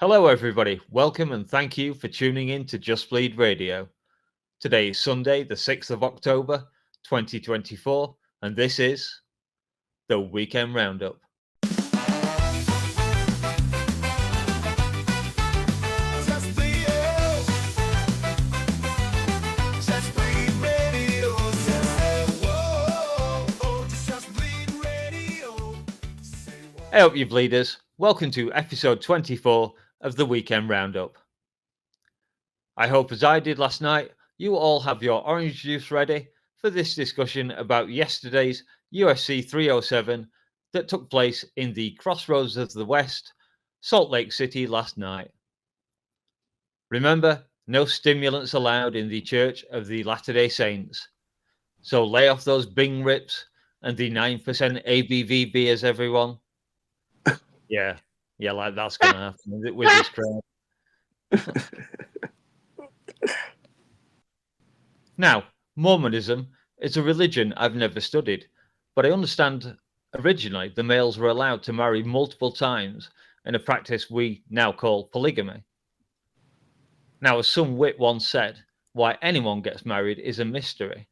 Hello, everybody. Welcome and thank you for tuning in to Just Bleed Radio. Today is Sunday, the 6th of October, 2024, and this is the Weekend Roundup. Hey up, you bleeders. Welcome to episode 24 of the Weekend Roundup. I hope, as I did last night, you all have your orange juice ready for this discussion about yesterday's UFC 307 that took place in the Crossroads of the West, Salt Lake City last night. Remember, no stimulants allowed in the Church of the Latter-day Saints. So lay off those Bing Rips and the 9% ABV beers, everyone. Yeah, like that's going to happen with this crowd. Now, Mormonism is a religion I've never studied, but I understand originally the males were allowed to marry multiple times in a practice we now call polygamy. Now, as some wit once said, why anyone gets married is a mystery,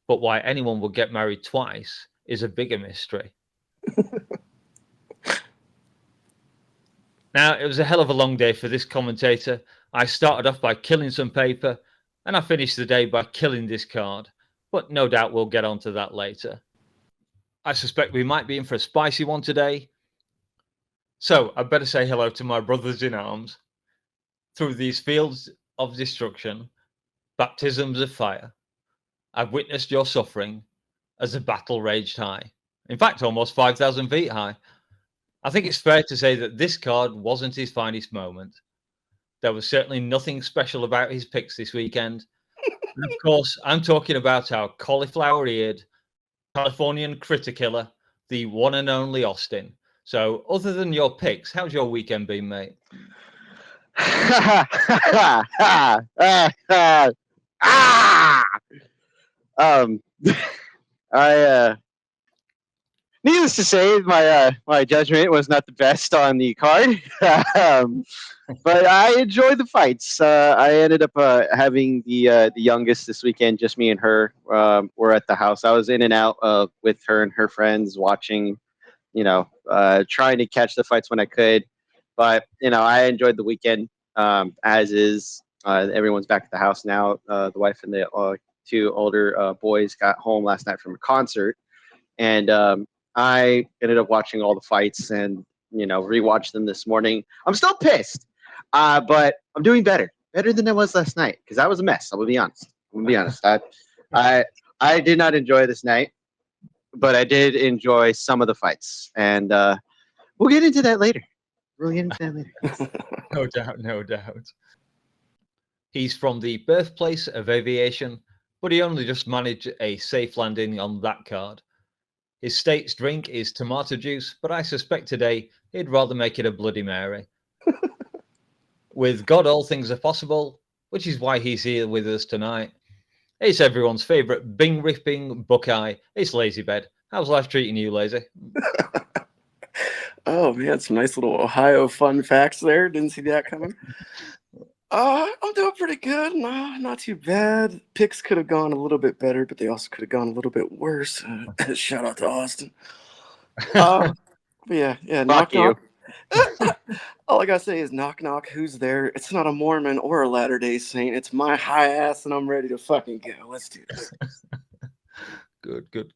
but why anyone would get married twice is a bigger mystery. Now, it was a hell of a long day for this commentator. I started off by killing some paper, and I finished the day by killing this card, but no doubt we'll get onto that later. I suspect we might be in for a spicy one today. So, I better say hello to my brothers in arms. Through these fields of destruction, baptisms of fire, I've witnessed your suffering as the battle raged high. In fact, almost 5,000 feet high. I think it's fair to say that this card wasn't his finest moment. There was certainly nothing special about his picks this weekend. And of course, I'm talking about our cauliflower-eared Californian critter killer, the one and only Austin. So, other than your picks, how's your weekend been, mate? Needless to say, my judgment was not the best on the card, but I enjoyed the fights. I ended up having the youngest this weekend. Just me and her were at the house. I was in and out with her and her friends, watching, trying to catch the fights when I could. But I enjoyed the weekend. As is, everyone's back at the house now. The wife and the two older boys got home last night from a concert, and I ended up watching all the fights and rewatched them this morning. I'm still pissed, but I'm doing better than I was last night, because I was a mess. I'm gonna be honest. I did not enjoy this night, but I did enjoy some of the fights, and we'll get into that later. No doubt. He's from the birthplace of aviation, but he only just managed a safe landing on that card. His state's drink is tomato juice, but I suspect today he'd rather make it a Bloody Mary. With God, all things are possible, which is why he's here with us tonight. It's everyone's favourite Bing-ripping Buckeye. It's Lazybed. How's life treating you, Lazy? Oh, man, some nice little Ohio fun facts there. Didn't see that coming. I'm doing pretty good. Nah, not too bad. Picks could have gone a little bit better, but they also could have gone a little bit worse. Shout out to Austin. But yeah, knock. All I gotta say is knock knock. Who's there? It's not a Mormon or a Latter-day Saint. It's my high ass, and I'm ready to fucking go. Let's do this. Good.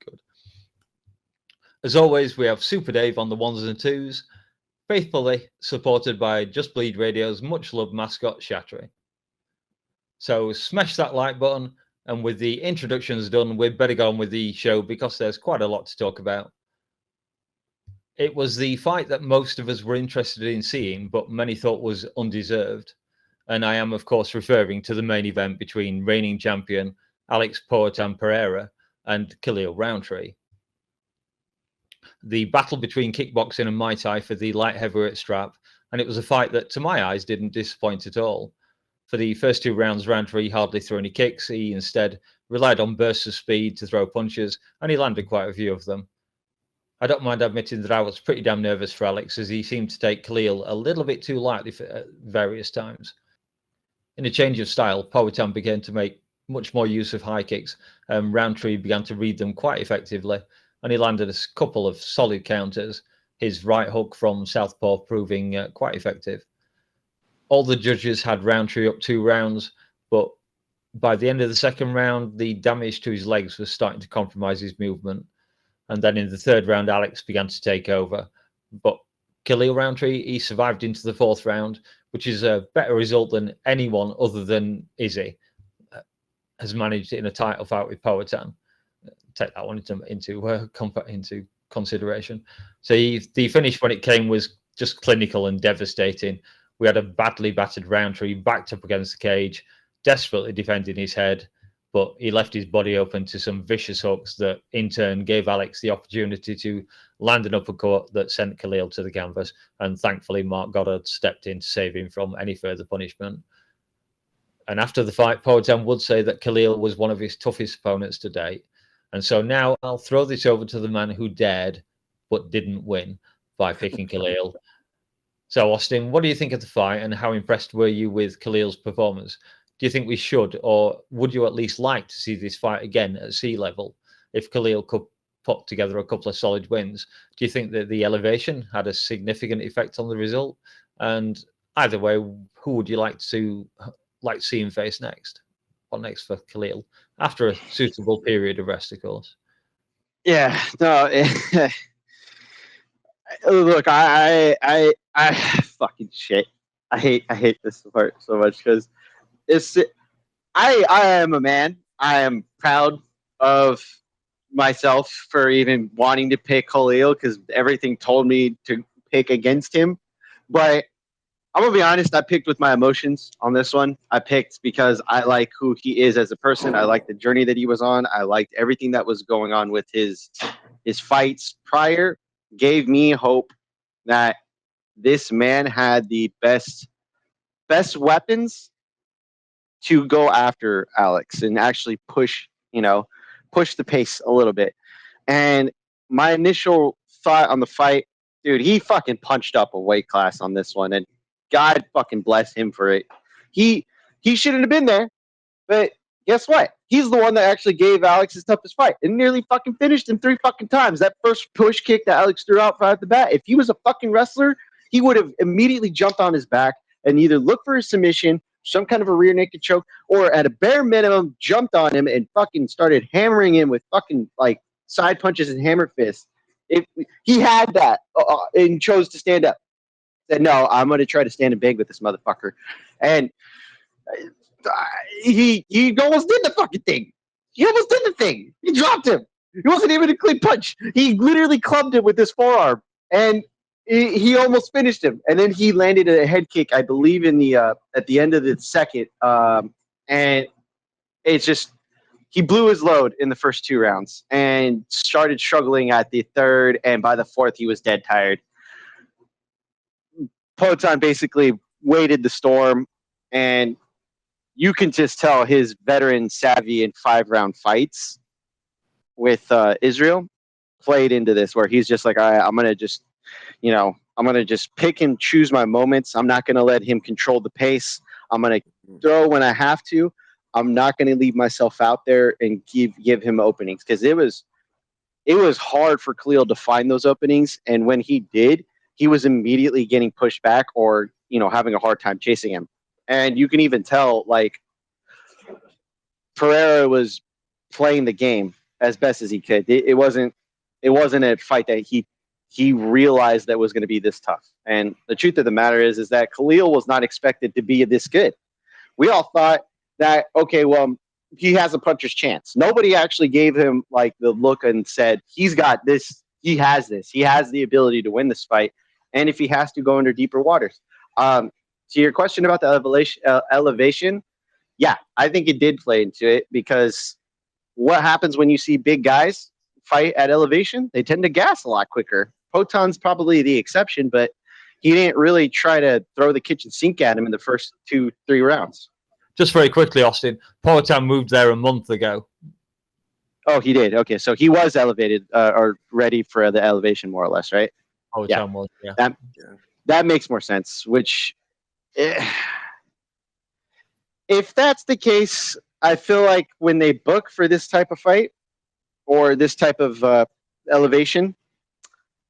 As always, we have Super Dave on the ones and twos, faithfully supported by Just Bleed Radio's much-loved mascot, Shattery. So smash that like button, and with the introductions done, we'd better go on with the show because there's quite a lot to talk about. It was the fight that most of us were interested in seeing, but many thought was undeserved. And I am, of course, referring to the main event between reigning champion Alex Poatan Pereira and Khalil Roundtree. The battle between kickboxing and Muay Thai for the light heavyweight strap, and it was a fight that, to my eyes, didn't disappoint at all. For the first two rounds, Roundtree hardly threw any kicks. He instead relied on bursts of speed to throw punches, and he landed quite a few of them. I don't mind admitting that I was pretty damn nervous for Alex, as he seemed to take Khalil a little bit too lightly at various times. In a change of style, Powhatan began to make much more use of high kicks, and Roundtree began to read them quite effectively, and he landed a couple of solid counters, his right hook from southpaw proving quite effective. All the judges had Roundtree up 2 rounds, but by the end of the second round, the damage to his legs was starting to compromise his movement. And then in the third round, Alex began to take over. But Khalil Roundtree, he survived into the 4th round, which is a better result than anyone other than Izzy has managed in a title fight with Powhatan. Take that one into consideration. So the finish when it came was just clinical and devastating. We had a badly battered Roundtree backed up against the cage, desperately defending his head, but he left his body open to some vicious hooks that in turn gave Alex the opportunity to land an uppercut that sent Khalil to the canvas. And thankfully, Mark Goddard stepped in to save him from any further punishment. And after the fight, Powhatan would say that Khalil was one of his toughest opponents to date. And so now I'll throw this over to the man who dared but didn't win by picking Khalil. So, Austin, what do you think of the fight, and how impressed were you with Khalil's performance? Do you think we should, or would you at least like to see this fight again at sea level? If Khalil could put together a couple of solid wins, do you think that the elevation had a significant effect on the result? And either way, who would you like to see him face next? What next for Khalil after a suitable period of rest, of course? Yeah, no. Look, I fucking shit. I hate this part so much because I am a man. I am proud of myself for even wanting to pick Khalil because everything told me to pick against him. But I'm gonna be honest, I picked with my emotions on this one. I picked because I like who he is as a person. I like the journey that he was on. I liked everything that was going on with his fights prior. Gave me hope that this man had the best weapons to go after Alex and actually push the pace a little bit. And my initial thought on the fight, dude, he fucking punched up a weight class on this one, and God fucking bless him for it. He shouldn't have been there, but guess what? He's the one that actually gave Alex his toughest fight and nearly fucking finished him 3 fucking times. That first push kick that Alex threw out right at the bat, if he was a fucking wrestler, he would have immediately jumped on his back and either looked for a submission, some kind of a rear naked choke, or at a bare minimum jumped on him and fucking started hammering him with fucking like side punches and hammer fists. If he had that and chose to stand up, said, no, I'm going to try to stand and beg with this motherfucker. And he almost did the fucking thing. He almost did the thing. He dropped him. It wasn't even a clean punch. He literally clubbed him with his forearm, and he almost finished him. And then he landed a head kick, I believe, in the at the end of the second. And it's just he blew his load in the first 2 rounds and started struggling at the third. And by the fourth, he was dead tired. Powhatan basically waited the storm, and you can just tell his veteran savvy in 5-round fights with Israel played into this, where he's just like, all right, I'm going to just pick and choose my moments. I'm not going to let him control the pace. I'm going to throw when I have to. I'm not going to leave myself out there and give him openings, because it was hard for Khalil to find those openings. And when he did, he was immediately getting pushed back or, having a hard time chasing him. And you can even tell, like, Pereira was playing the game as best as he could. It wasn't a fight that he realized that was going to be this tough. And the truth of the matter is that Khalil was not expected to be this good. We all thought that, okay, well, he has a puncher's chance. Nobody actually gave him like the look and said, he's got this. He has this. He has the ability to win this fight. And if he has to go under deeper waters. To your question about the elevation, yeah, I think it did play into it, because what happens when you see big guys fight at elevation? They tend to gas a lot quicker. Powhatan's probably the exception, but he didn't really try to throw the kitchen sink at him in the first 2-3 rounds. Just very quickly, Austin, Powhatan moved there a month ago. Oh, he did. Okay, so he was elevated or ready for the elevation, more or less, right? Oh, Yeah, Tom was, yeah. that makes more sense. Which, if that's the case, I feel like when they book for this type of fight or this type of elevation,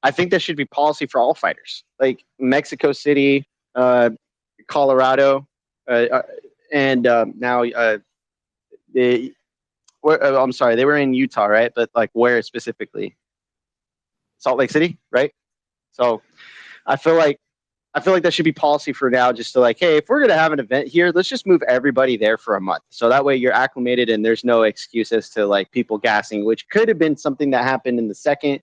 I think that should be policy for all fighters, like Mexico City, uh, Colorado, uh, uh, and now the. I'm sorry, they were in Utah, right? But like, where specifically? Salt Lake City, right? So I feel like that should be policy for now, just to like, hey, if we're gonna have an event here, let's just move everybody there for a month, so that way you're acclimated and there's no excuses to like people gassing, which could have been something that happened in the second,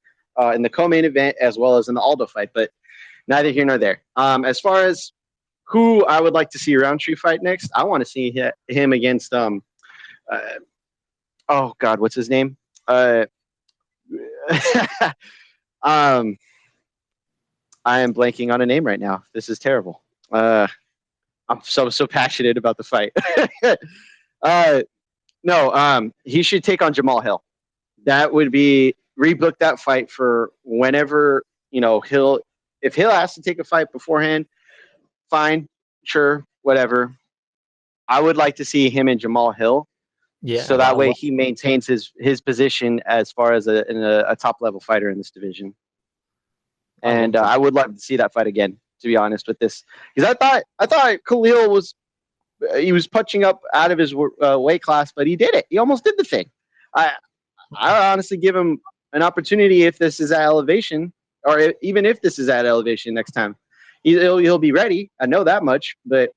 in the co-main event as well as in the Aldo fight, but neither here nor there. As far as who I would like to see Roundtree fight next, I want to see him against uh, oh God, what's his name? Um, I am blanking on a name right now. This is terrible. I'm so passionate about the fight. No, he should take on Jamal Hill. That would be rebook that fight for whenever Hill. If Hill has to take a fight beforehand, fine, sure, whatever. I would like to see him and Jamal Hill, Yeah, so that way he maintains his position as far as a top level fighter in this division. And I would love to see that fight again, to be honest with this, because I thought Khalil was punching up out of his weight class, but he did it. He almost did the thing. I honestly give him an opportunity if this is at elevation, or even if this is at elevation next time. He'll be ready. I know that much, but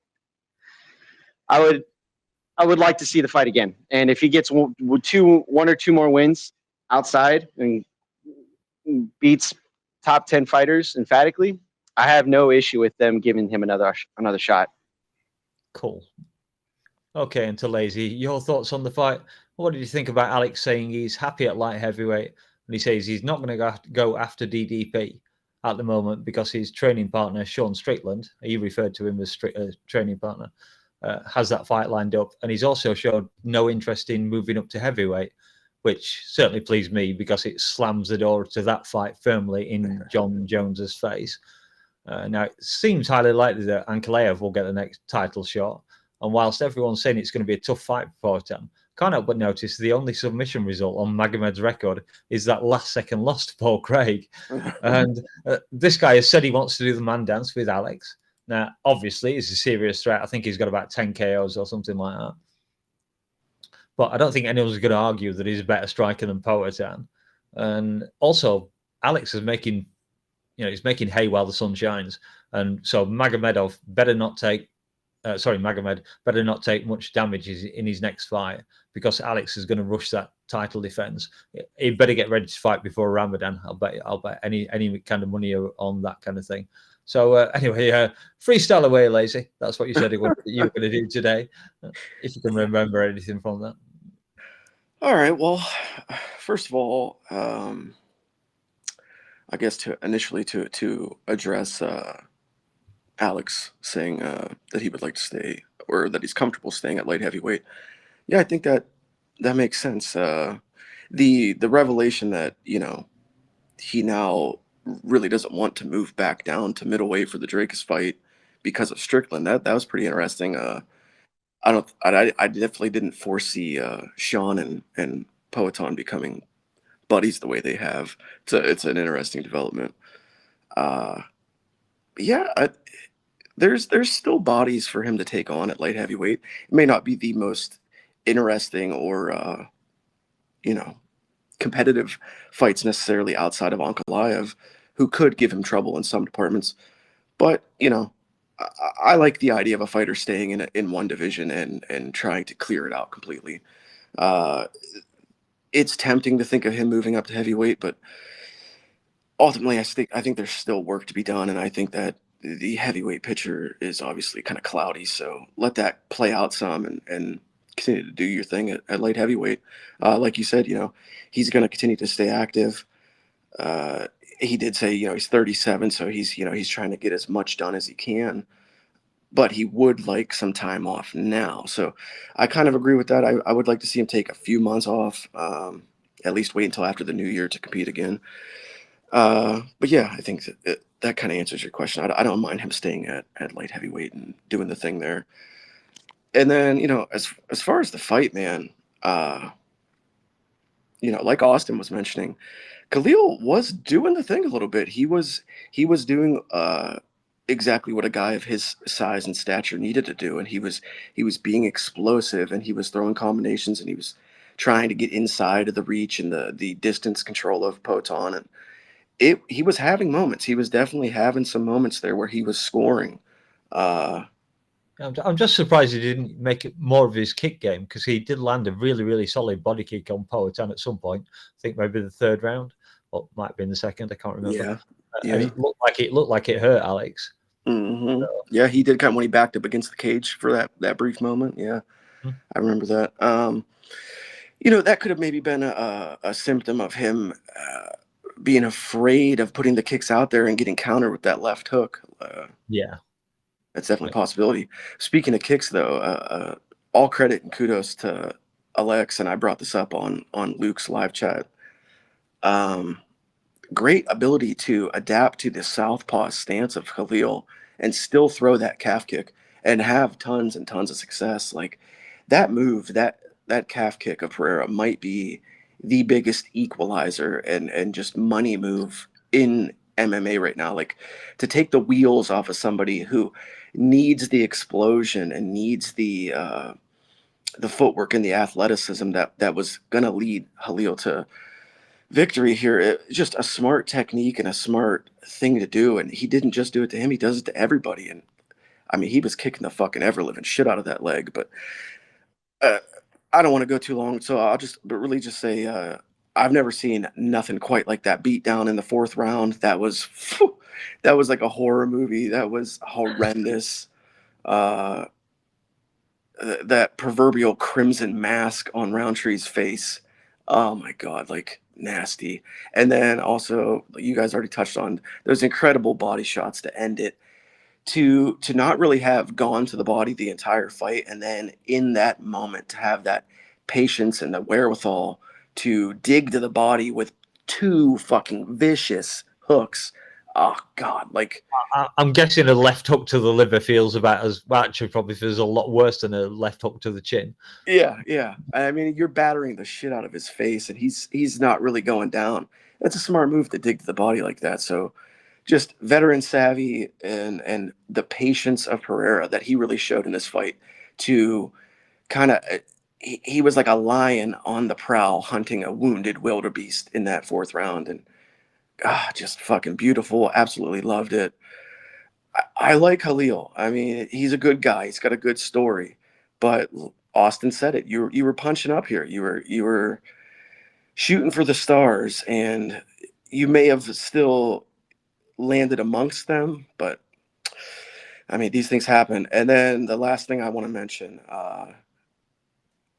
I would like to see the fight again. And if he gets one or two more wins outside and beats top 10 fighters emphatically, I have no issue with them giving him another shot. Cool. Okay, and to Lazy, your thoughts on the fight? What did you think about Alex saying he's happy at light heavyweight, and he says he's not going to go after DDP at the moment because his training partner Sean Strickland, he referred to him as training partner, has that fight lined up, and he's also showed no interest in moving up to heavyweight, which certainly pleased me because it slams the door to that fight firmly in John Jones's face. Now, it seems highly likely that Ankalaev will get the next title shot. And whilst everyone's saying it's going to be a tough fight for Poatan, can't help but notice the only submission result on Magomed's record is that last second loss to Paul Craig. And this guy has said he wants to do the man dance with Alex. Now, obviously, it's a serious threat. I think he's got about 10 KOs or something like that. But I don't think anyone's going to argue that he's a better striker than Poatan. And also, Alex is making he's making hay while the sun shines. And so Magomedov better not take Magomed better not take much damage in his next fight, because Alex is going to rush that title defense. He better get ready to fight before Ramadan. I'll bet any kind of money on that kind of thing. So anyway, freestyle away, Lazy. That's what you said you were going to do today. If you can remember anything from that. All right. Well, first of all, I guess to address Alex saying that he would like to stay, or that he's comfortable staying at light heavyweight. Yeah, I think that makes sense. The revelation that he now really doesn't want to move back down to middleweight for the Drakus fight because of Strickland. That was pretty interesting. I definitely didn't foresee Sean and Poatan becoming buddies the way they have. It's an interesting development. Yeah, there's still bodies for him to take on at light heavyweight. It may not be the most interesting or competitive fights necessarily outside of Ankalaev, who could give him trouble in some departments. But I like the idea of a fighter staying in one division and trying to clear it out completely. It's tempting to think of him moving up to heavyweight, but ultimately, I think there's still work to be done, and I think that the heavyweight picture is obviously kind of cloudy. So let that play out some and continue to do your thing at light heavyweight. Like you said, he's going to continue to stay active. He did say, he's 37, so he's trying to get as much done as he can, but he would like some time off now. So I kind of agree with that. I would like to see him take a few months off, at least wait until after the new year to compete again. But yeah, I think that kind of answers your question. I don't mind him staying at light heavyweight and doing the thing there. And then, as far as the fight, man, uh, like Austin was mentioning, Khalil was doing the thing a little bit. He was doing exactly what a guy of his size and stature needed to do, and he was being explosive, and he was throwing combinations, and he was trying to get inside of the reach and the distance control of Poton, and he was having moments. He was definitely having some moments there where he was scoring. Uh, I'm just surprised he didn't make it more of his kick game, because he did land a really, really solid body kick on Poatan at some point. I think maybe the third round, or might have been the second. I can't remember. yeah, And yeah. it looked like it hurt Alex. Hmm. So, Yeah, he did kind of when he backed up against the cage for that brief moment. Yeah, I remember that. That could have maybe been a symptom of him being afraid of putting the kicks out there and getting countered with that left hook. yeah. That's definitely a possibility. Speaking of kicks, though, all credit and kudos to Alex, and I brought this up on Luke's live chat. Um, Great ability to adapt to the southpaw stance of Khalil and still throw that calf kick and have tons and tons of success. Like that move, that calf kick of Pereira might be the biggest equalizer and just money move in MMA right now. Like to take the wheels off of somebody who needs the explosion and needs the footwork and the athleticism that was gonna lead Khalil to victory here. Just a smart technique and a smart thing to do. And he didn't just do it to him, he does it to everybody. And I mean, he was kicking the fucking ever living shit out of that leg. But uh, I don't want to go too long. So but really just say, I've never seen nothing quite like that beat down in the fourth round. That was like a horror movie. That was horrendous. Uh, that proverbial crimson mask on Roundtree's face. Oh my God, like nasty. And then also, you guys already touched on those incredible body shots to end it. To not really have gone to the body the entire fight, and then in that moment to have that patience and the wherewithal to dig to the body with two fucking vicious hooks. Oh God, like I'm guessing a left hook to the liver feels about as well, actually probably feels a lot worse than a left hook to the chin. yeah. I mean, you're battering the shit out of his face, and he's not really going down. That's a smart move to dig to the body like that. So, just veteran savvy and the patience of Pereira that he really showed in this fight to kind of he was like a lion on the prowl hunting a wounded wildebeest in that fourth round, and just fucking beautiful. Absolutely loved it. I like Khalil. I mean, he's a good guy. He's got a good story. But Austin said it. You were punching up here. You were shooting for the stars, and you may have still landed amongst them. But I mean, these things happen. And then the last thing I want to mention, I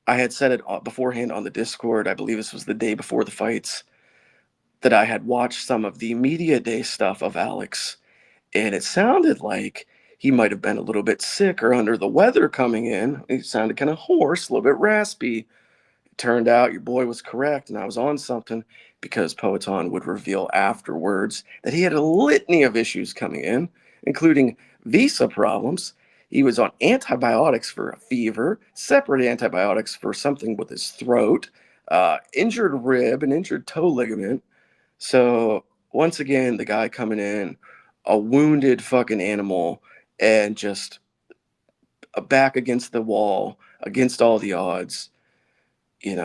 had said it beforehand on the Discord. I believe this was the day before the fights that I had watched some of the media day stuff of Alex, and it sounded like he might have been a little bit sick or under the weather coming in. He sounded kind of hoarse, a little bit raspy. It turned out your boy was correct, and I was on something because Poeton would reveal afterwards that he had a litany of issues coming in, including visa problems. He was on antibiotics for a fever, separate antibiotics for something with his throat, injured rib, and injured toe ligament. So once again, the guy coming in, a wounded fucking animal, and just a back against the wall, against all the odds. In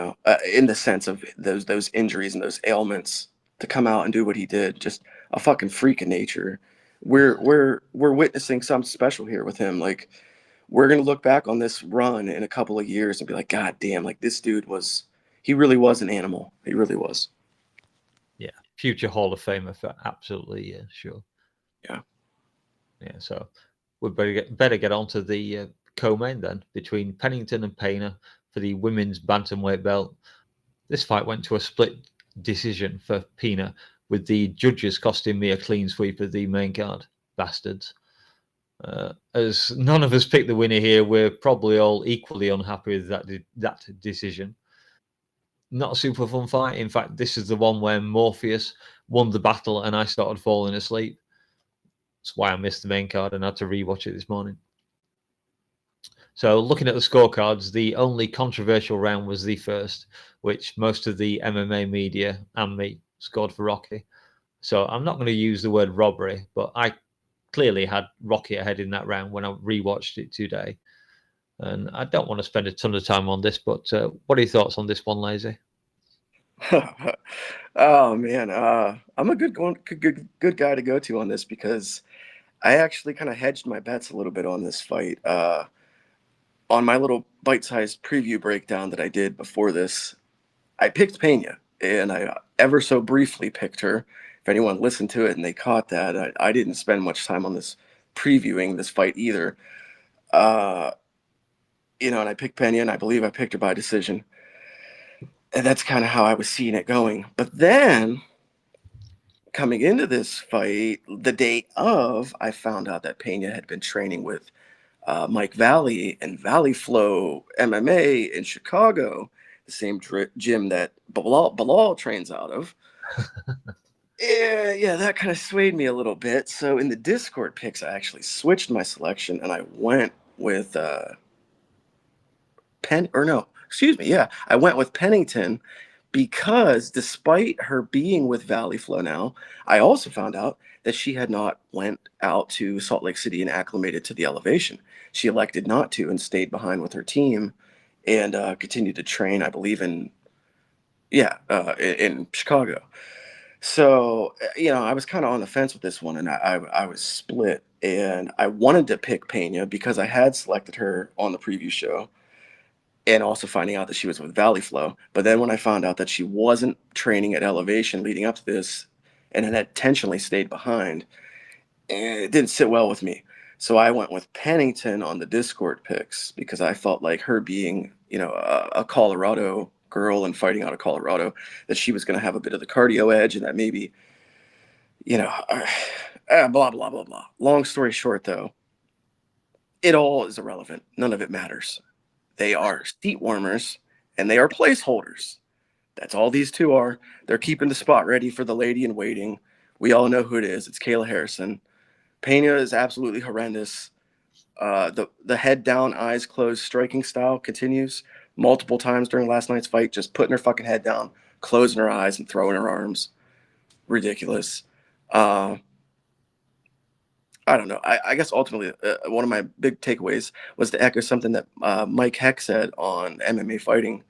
the sense of those injuries and those ailments, to come out and do what he did, just a fucking freak of nature. We're witnessing something special here with him. Like we're gonna look back on this run in a couple of years and be like, God damn, like this dude he really was an animal. He really was. Yeah, future Hall of Famer for absolutely, yeah, sure. Yeah. So we better get on to the co-main then between Pennington and Painter for the women's bantamweight belt. This fight went to a split decision for Pina, with the judges costing me a clean sweep of the main card. Bastards. As none of us picked the winner here, we're probably all equally unhappy with that decision. not a super fun fight. In fact, this is the one where Morpheus won the battle and I started falling asleep. That's why I missed the main card and had to rewatch it this morning. So looking at the scorecards, the only controversial round was the first, which most of the MMA media and me scored for Rocky. So I'm not going to use the word robbery, but I clearly had Rocky ahead in that round when I rewatched it today. And I don't want to spend a ton of time on this, but what are your thoughts on this one, Lazy? Oh man, I'm a good guy to go to on this because I actually kind of hedged my bets a little bit on this fight. On my little bite-sized preview breakdown that I did before this, I picked Pena, and I ever so briefly picked her. If anyone listened to it and they caught that, I didn't spend much time on this previewing this fight either. And I picked Pena, and I believe I picked her by decision. And that's kind of how I was seeing it going. But then, coming into this fight, the day of, I found out that Pena had been training with Mike Valley and Valley Flow MMA in Chicago, the same gym that Bilal trains out of. Yeah, that kind of swayed me a little bit. So in the Discord picks, I actually switched my selection and I went with I went with Pennington because despite her being with Valley Flow now, I also found out that she had not went out to Salt Lake City and acclimated to the elevation. She elected not to and stayed behind with her team and continued to train, I believe, in Chicago. So, I was kind of on the fence with this one, and I was split. And I wanted to pick Pena because I had selected her on the preview show and also finding out that she was with Valley Flow. But then when I found out that she wasn't training at elevation leading up to this and had intentionally stayed behind, it didn't sit well with me. So I went with Pennington on the Discord picks because I felt like her being, a Colorado girl and fighting out of Colorado, that she was going to have a bit of the cardio edge and that maybe, blah, blah, blah, blah. Long story short, though, it all is irrelevant. None of it matters. They are seat warmers and they are placeholders. That's all these two are. They're keeping the spot ready for the lady in waiting. We all know who it is. It's Kayla Harrison. Pena is absolutely horrendous. The head down, eyes closed striking style continues multiple times during last night's fight, just putting her fucking head down, closing her eyes, and throwing her arms. Ridiculous. I don't know. I guess ultimately one of my big takeaways was to echo something that Mike Heck said on MMA Fighting.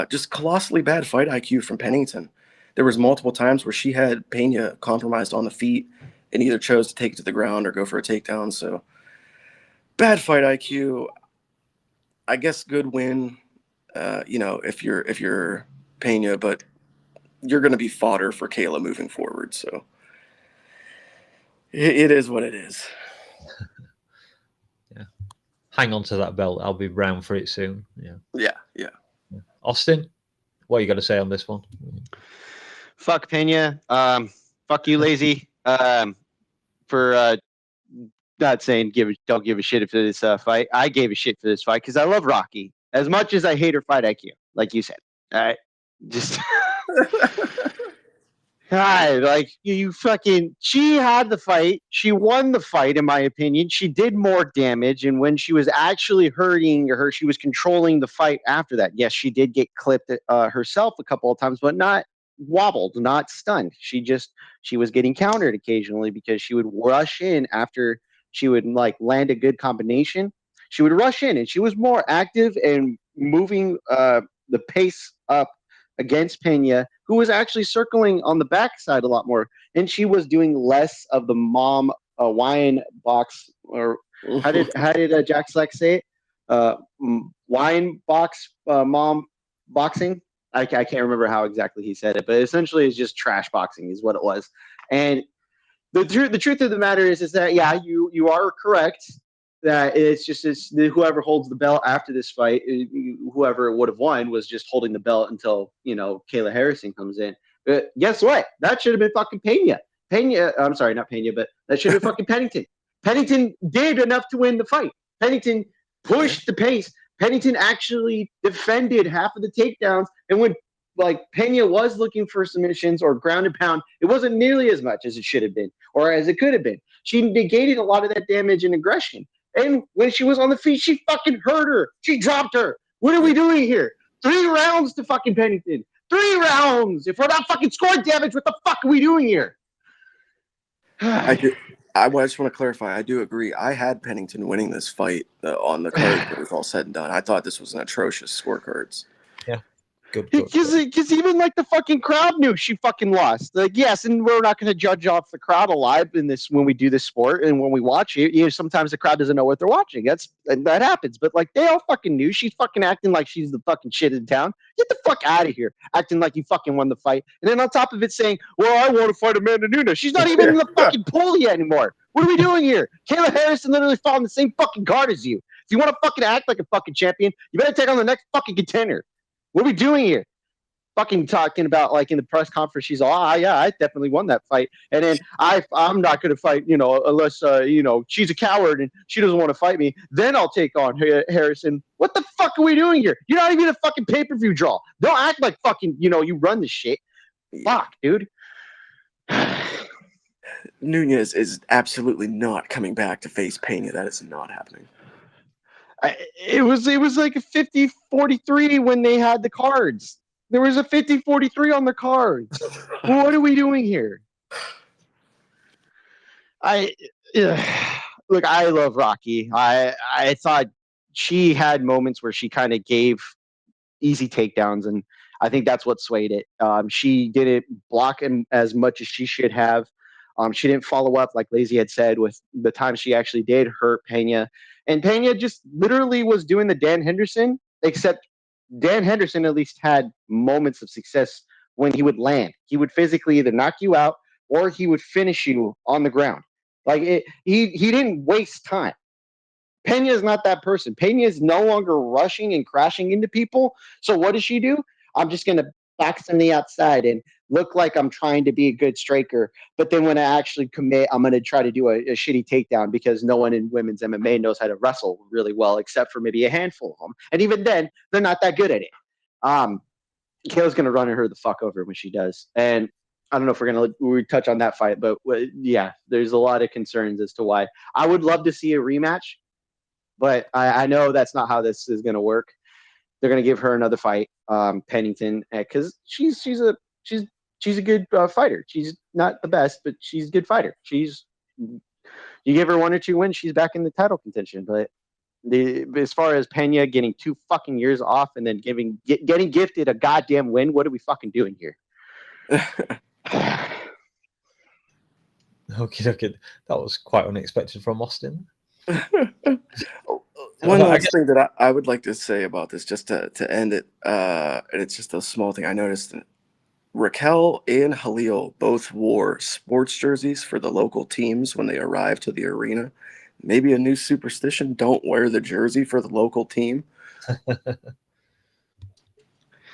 Just colossally bad fight IQ from Pennington. There was multiple times where she had Pena compromised on the feet and either chose to take it to the ground or go for a takedown. So bad fight IQ. I guess good win. If you're Pena, but you're going to be fodder for Kayla moving forward. So it is what it is. Yeah. Hang on to that belt. I'll be round for it soon. Yeah. Austin, what are you going to say on this one? Fuck Pena. Fuck you, Lazy. For not saying don't give a shit for this fight. I gave a shit for this fight because I love Rocky as much as I hate her fight IQ, like you said. All right, just God, like you fucking. She had the fight. She won the fight, in my opinion. She did more damage, and when she was actually hurting her, she was controlling the fight after that. Yes, she did get clipped herself a couple of times, but not wobbled, not stunned. She was getting countered occasionally because she would rush in after she would like land a good combination. She would rush in, and she was more active and moving the pace up against Pena, who was actually circling on the backside a lot more, and she was doing less of the mom wine box, or how did Jack Slack say it? Wine box mom boxing. I can't remember how exactly he said it, but essentially it's just trash boxing is what it was. And the truth of the matter is that you are correct that it's whoever holds the belt after this fight, whoever would have won was just holding the belt until Kayla Harrison comes in. But guess what? That should have been fucking Pena. I'm sorry, not Pena, but that should have been fucking Pennington. Pennington did enough to win the fight. Pennington pushed the pace. Pennington actually defended half of the takedowns, and when like Pena was looking for submissions or ground and pound, it wasn't nearly as much as it should have been or as it could have been. She negated a lot of that damage and aggression. And when she was on the feet, she fucking hurt her. She dropped her. What are we doing here? 3 rounds to fucking Pennington. 3 rounds. If we're not fucking scoring damage, what the fuck are we doing here? I just want to clarify. I do agree. I had Pennington winning this fight on the card when it was all said and done. I thought this was an atrocious scorecards. Yeah. Good. Because even like the fucking crowd knew she fucking lost. Like, yes, and we're not going to judge off the crowd alive in this when we do this sport and when we watch it. You know, sometimes the crowd doesn't know what they're watching. That happens. But like, they all fucking knew. She's fucking acting like she's the fucking shit in town. Get the fuck out of here, acting like you fucking won the fight. And then on top of it, saying, "Well, I want to fight Amanda Nunes." She's not even in the fucking pool yet anymore. What are we doing here? Kayla Harrison literally fought on the same fucking card as you. If you want to fucking act like a fucking champion, you better take on the next fucking contender. What are we doing here? Fucking talking about like in the press conference, she's all, yeah, I definitely won that fight, and then I'm not going to fight, unless she's a coward and she doesn't want to fight me. Then I'll take on Harrison. What the fuck are we doing here? You're not even a fucking pay-per-view draw. Don't act like fucking you run this shit. Fuck, dude. Nunez is absolutely not coming back to face Pena. That is not happening. It was like a 50-43 when they had the cards. There was a 50-43 on the cards. What are we doing here? Look, I love Rocky. I thought she had moments where she kind of gave easy takedowns, and I think that's what swayed it. She didn't block him as much as she should have. She didn't follow up, like Lazy had said, with the time she actually did hurt Pena. And Pena just literally was doing the Dan Henderson, except Dan Henderson at least had moments of success when he would land. He would physically either knock you out or he would finish you on the ground. Like he didn't waste time. Pena is not that person. Pena is no longer rushing and crashing into people. So what does she do? I'm just going to box on the outside and look like I'm trying to be a good striker. But then when I actually commit, I'm going to try to do a shitty takedown because no one in women's MMA knows how to wrestle really well, except for maybe a handful of them. And even then, they're not that good at it. Kayla's going to run her the fuck over when she does. And I don't know if we touch on that fight, but yeah, there's a lot of concerns as to why. I would love to see a rematch, but I know that's not how this is going to work. They're going to give her another fight, Pennington, because she's a good fighter. She's not the best, but she's a good fighter. You give her 1 or 2 wins, she's back in the title contention. But as far as Pena getting 2 fucking years off and then getting gifted a goddamn win, what are we fucking doing here? Okay. That was quite unexpected from Austin. One last thing that I would like to say about this, just to end it, and it's just a small thing. I noticed that Raquel and Halil both wore sports jerseys for the local teams when they arrived to the arena. Maybe a new superstition: don't wear the jersey for the local team.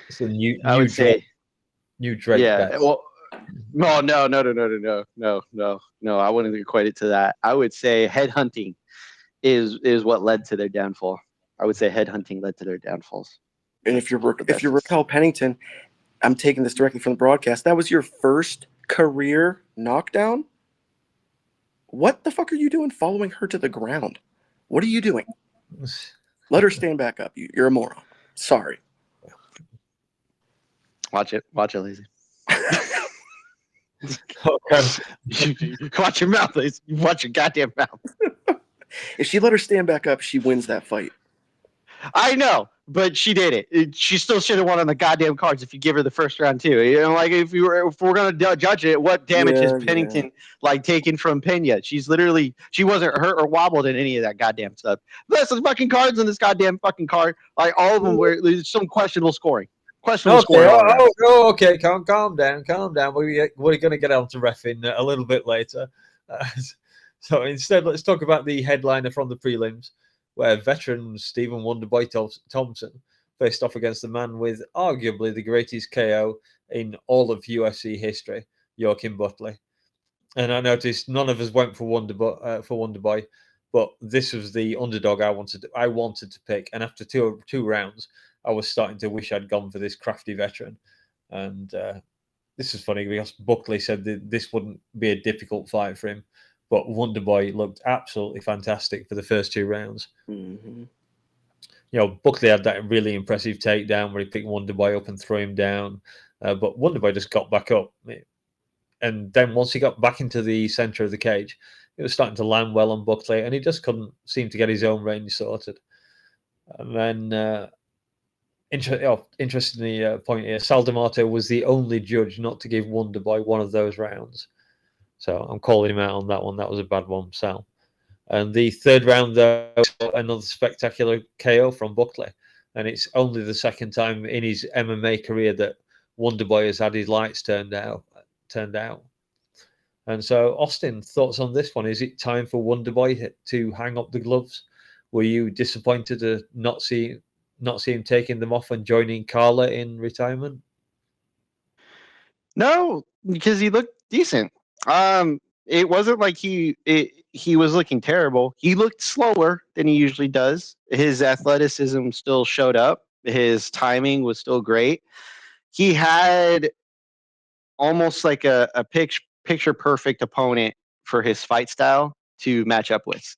It's a new dread. Yeah. Bet. Well, no. I wouldn't equate it to that. I would say headhunting is what led to their downfall. I would say headhunting led to their downfalls. And if you're Raquel Pennington, I'm taking this directly from the broadcast. That was your first career knockdown? What the fuck are you doing following her to the ground? What are you doing? Let her stand back up. You're a moron. Sorry. Watch it, Lazy. Okay. Watch your mouth, Lazy. Watch your goddamn mouth. If she let her stand back up, she wins that fight. I know, but she did it. She still should have won on the goddamn cards if you give her the first round too. Like if we're gonna judge it, what damage has Pennington like taken from Pena? She wasn't hurt or wobbled in any of that goddamn stuff. There's some fucking cards in this goddamn fucking card. Like all of them where there's some questionable scoring. Okay. Calm down. We're going to get on to reffing a little bit later. So instead, let's talk about the headliner from the prelims, where veteran Stephen Wonderboy Thompson faced off against the man with arguably the greatest KO in all of UFC history, Joachim Buckley. And I noticed none of us went for Wonderboy, but this was the underdog I wanted to pick. And after two rounds, I was starting to wish I'd gone for this crafty veteran. And this is funny because Buckley said that this wouldn't be a difficult fight for him, but Wonderboy looked absolutely fantastic for the first 2 rounds. Mm-hmm. Buckley had that really impressive takedown where he picked Wonderboy up and threw him down, but Wonderboy just got back up. And then once he got back into the center of the cage, it was starting to land well on Buckley, and he just couldn't seem to get his own range sorted. And then, interestingly, point here, Sal D'Amato was the only judge not to give Wonderboy one of those rounds. So I'm calling him out on that one. That was a bad one, Sal. And the 3rd round, though, another spectacular KO from Buckley. And it's only the 2nd time in his MMA career that Wonderboy has had his lights turned out. And so, Austin, thoughts on this one? Is it time for Wonderboy to hang up the gloves? Were you disappointed to not see him taking them off and joining Carla in retirement? No, because he looked decent. It wasn't like he was looking terrible. He looked slower than he usually does. His athleticism still showed up. His timing was still great. He had almost like a picture perfect opponent for his fight style to match up with.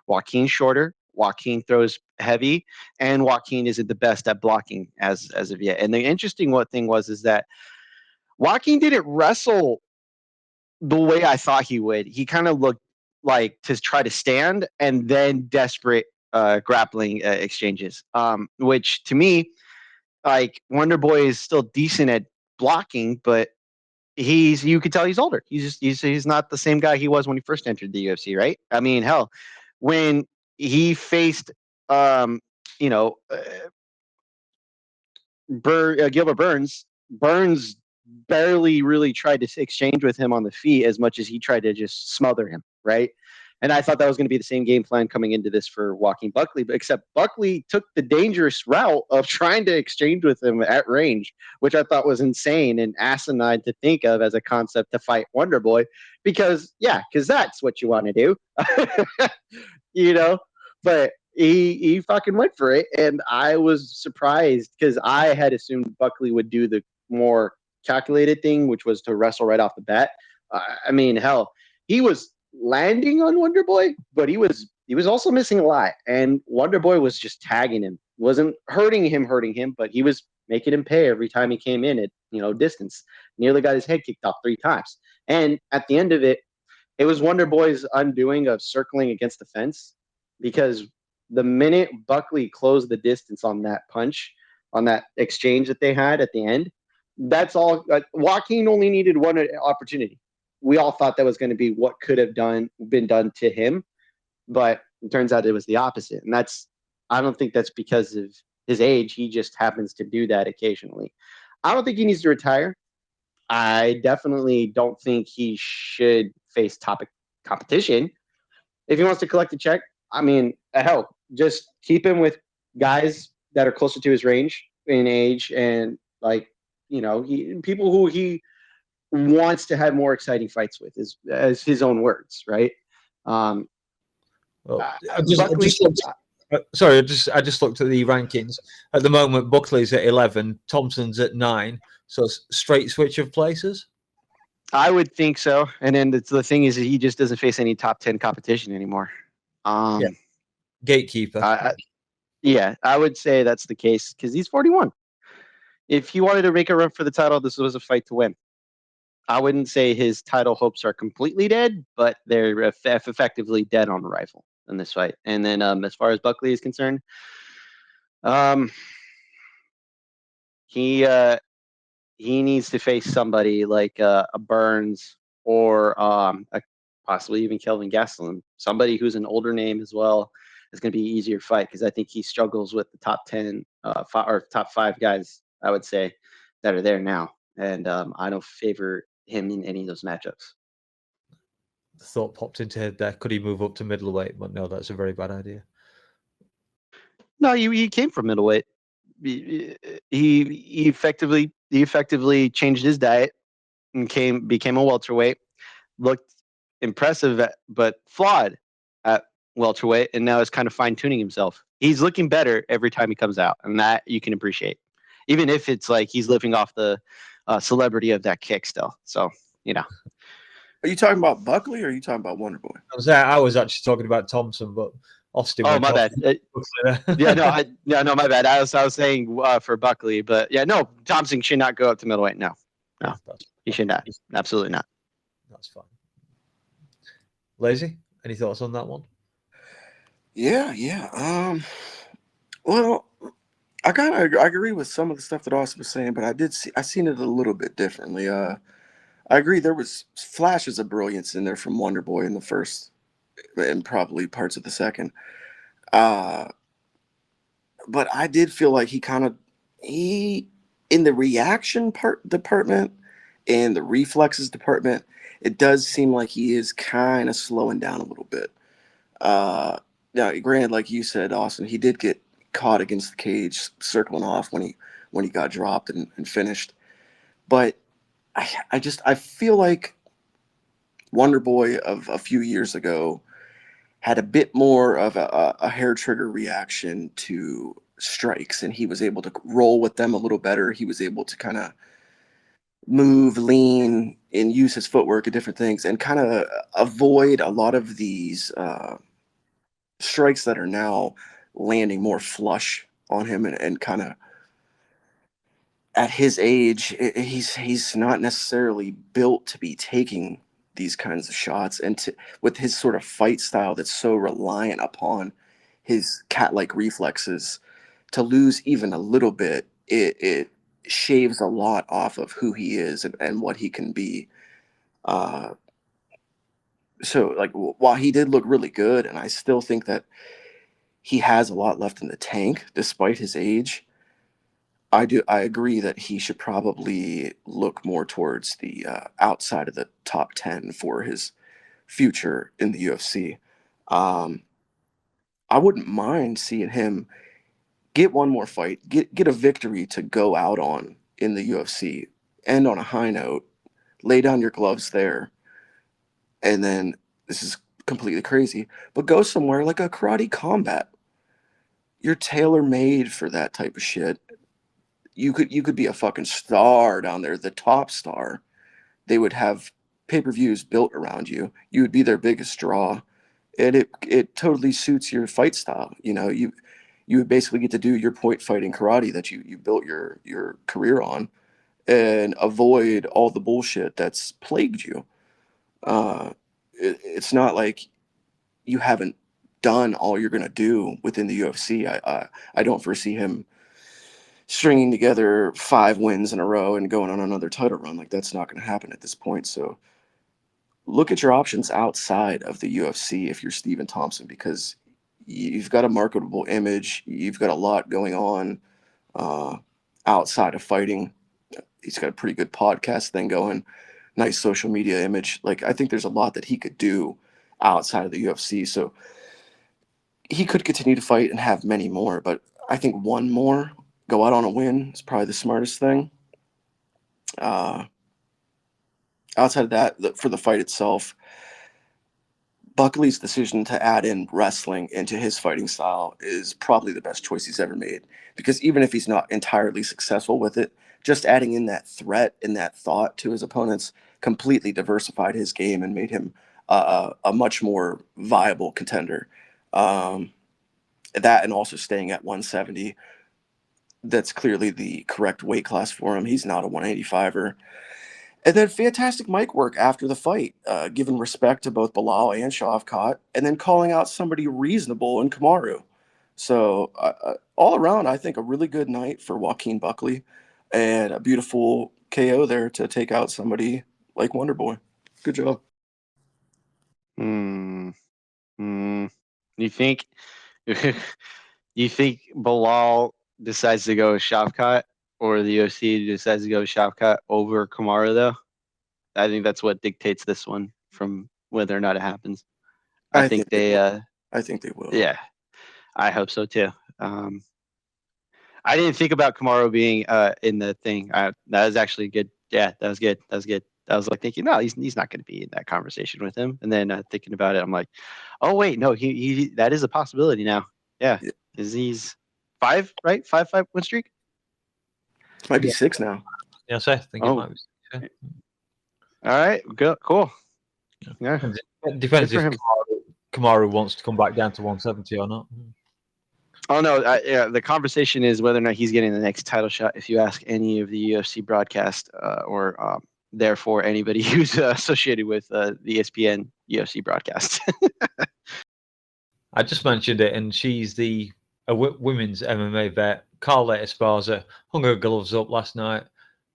Joaquin's shorter. Joaquin throws heavy, and Joaquin isn't the best at blocking as of yet. And the interesting thing is that Joaquin didn't wrestle the way I thought he would. He kind of looked like to try to stand and then desperate grappling exchanges, which to me, like Wonderboy is still decent at blocking, but you could tell he's older. He's not the same guy he was when he first entered the UFC, right? I mean, hell, when he faced, you know, Gilbert Burns barely really tried to exchange with him on the feet as much as he tried to just smother him, right? And I thought that was going to be the same game plan coming into this for Joaquin Buckley, but except Buckley took the dangerous route of trying to exchange with him at range, which I thought was insane and asinine to think of as a concept to fight Wonderboy, because that's what you want to do, you know. But he fucking went for it, and I was surprised because I had assumed Buckley would do the more calculated thing, which was to wrestle right off the bat. I mean, hell, he was landing on Wonderboy, but he was also missing a lot, and Wonderboy was just tagging him. Wasn't hurting him, but he was making him pay every time he came in at distance. Nearly got his head kicked off 3 times, and at the end of it, it was Wonderboy's undoing of circling against the fence, because the minute Buckley closed the distance on that punch, on that exchange that they had at the end, that's all. Joaquin only needed one opportunity. We all thought that was going to be what could have been done to him, but it turns out it was the opposite. And I don't think that's because of his age. He just happens to do that occasionally. I don't think he needs to retire. I definitely don't think he should face top competition. If he wants to collect a check, I mean, hell, just keep him with guys that are closer to his range in age, and people who he wants to have more exciting fights with, as his own words, right? Well, I just looked at the rankings. At the moment, Buckley's at 11, Thompson's at 9. So straight switch of places. I would think so. And then the thing is, he just doesn't face any top 10 competition anymore. Gatekeeper. I would say that's the case because he's 41. If he wanted to make a run for the title, this was a fight to win. I wouldn't say his title hopes are completely dead, but they're effectively dead on arrival in this fight. And then as far as Buckley is concerned, he needs to face somebody like a Burns or possibly even Kelvin Gastelum, somebody who's an older name as well. Is going to be an easier fight because I think he struggles with the top 10 or top 5 guys, I would say, that are there now. And I don't favor him in any of those matchups. The thought popped into head there. Could he move up to middleweight? But no, that's a very bad idea. No, he came from middleweight. He effectively changed his diet and became a welterweight. Looked impressive, but flawed at welterweight, and now is kind of fine tuning himself. He's looking better every time he comes out, and that you can appreciate. even if it's like he's living off the celebrity of that kick still. So, Are you talking about Buckley or are you talking about Wonder Boy? I was actually talking about Thompson, but Austin Oh, went my off. bad. Yeah, no, my bad. I was saying for Buckley, but yeah, no, Thompson should not go up to middleweight. No, Yeah, he should not. Absolutely not. That's fine. Lazy, any thoughts on that one? Yeah. Well, I agree with some of the stuff that Austin was saying, but I seen it a little bit differently. I agree there was flashes of brilliance in there from Wonder Boy in the first and probably parts of the second. Uh, but I did feel like he in the reaction part department and the reflexes department, it does seem like he is kind of slowing down a little bit. Now, granted, like you said, Austin, he did get caught against the cage, circling off when he got dropped and finished. But I feel like Wonder Boy of a few years ago had a bit more of a hair trigger reaction to strikes, and he was able to roll with them a little better. He was able to kind of move, lean, and use his footwork and different things, and kind of avoid a lot of these strikes that are now landing more flush on him, and kind of at his age, he's not necessarily built to be taking these kinds of shots, and with his sort of fight style that's so reliant upon his cat-like reflexes, to lose even a little bit, it shaves a lot off of who he is and what he can be. Uh, so, like, while he did look really good, and I still think that he has a lot left in the tank, despite his age. I agree that he should probably look more towards the outside of the top 10 for his future in the UFC. Um, I wouldn't mind seeing him get one more fight, get a victory to go out on in the UFC, end on a high note, lay down your gloves there, and then this is completely crazy, but go somewhere like a karate combat. You're tailor made for that type of shit. You could be a fucking star down there, the top star. They would have pay-per-views built around you. You would be their biggest draw, and it totally suits your fight style. You would basically get to do your point fighting karate that you built your career on, and avoid all the bullshit that's plagued you. It's not like you haven't done all you're gonna do within the UFC. I don't foresee him stringing together 5 wins in a row and going on another title run. Like, that's not going to happen at this point. So look at your options outside of the UFC if you're Stephen Thompson, because you've got a marketable image. You've got a lot going on uh, outside of fighting. He's got a pretty good podcast thing going, nice social media image. Like, I think there's a lot that he could do outside of the UFC. So he could continue to fight and have many more, but I think one more, go out on a win, is probably the smartest thing. Uh, Outside of that, for the fight itself, Buckley's decision to add in wrestling into his fighting style is probably the best choice he's ever made. Because even if he's not entirely successful with it, just adding in that threat and that thought to his opponents completely diversified his game and made him a much more viable contender. Um, that, and also staying at 170, that's clearly the correct weight class for him. He's not a 185er. And then fantastic mic work after the fight, giving respect to both Bilal and Shavkat, and then calling out somebody reasonable in Kamaru. So all around, I think a really good night for Joaquin Buckley, and a beautiful KO there to take out somebody like Wonder Boy. Good job. You think you think Bilal decides to go with Shavkat, or the UFC decides to go with Shavkat over Kamara, though? I think that's what dictates this one from whether or not it happens. I think they I think they will. Yeah, I hope so too. I didn't think about Kamara being in the thing. That was actually good. Yeah, that was good. I was like thinking, no, he's not going to be in that conversation with him. And then thinking about it, I'm like, oh wait, no, he that is a possibility now. Yeah, because he's 5, right? 5 win streak. Might be 6 now. Yes, I think it might be. Yeah. All right, good, cool. Yeah, It depends Good for if him. Kamaru wants to come back down to 170 or not. Oh no, yeah. The conversation is whether or not he's getting the next title shot. If you ask any of the UFC broadcast, or therefore anybody who's associated with the ESPN UFC broadcast. I just mentioned it, and she's the women's MMA vet. Carla Esparza hung her gloves up last night.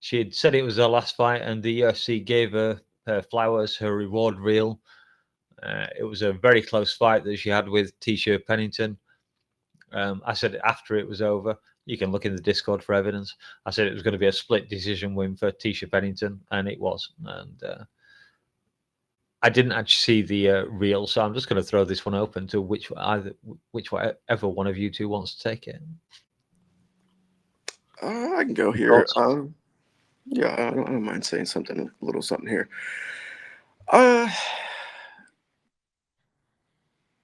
She had said it was her last fight, and the UFC gave her her flowers, her reward reel. It was a very close fight that she had with Tisha Pennington. I said after it was over, you can look in the Discord for evidence. I said it was going to be a split decision win for Tisha Pennington, and it was. And I didn't actually see the reel, so I'm just going to throw this one open to whichever one of you two wants to take it. I can go here. Yeah, I don't mind saying something, a little something here.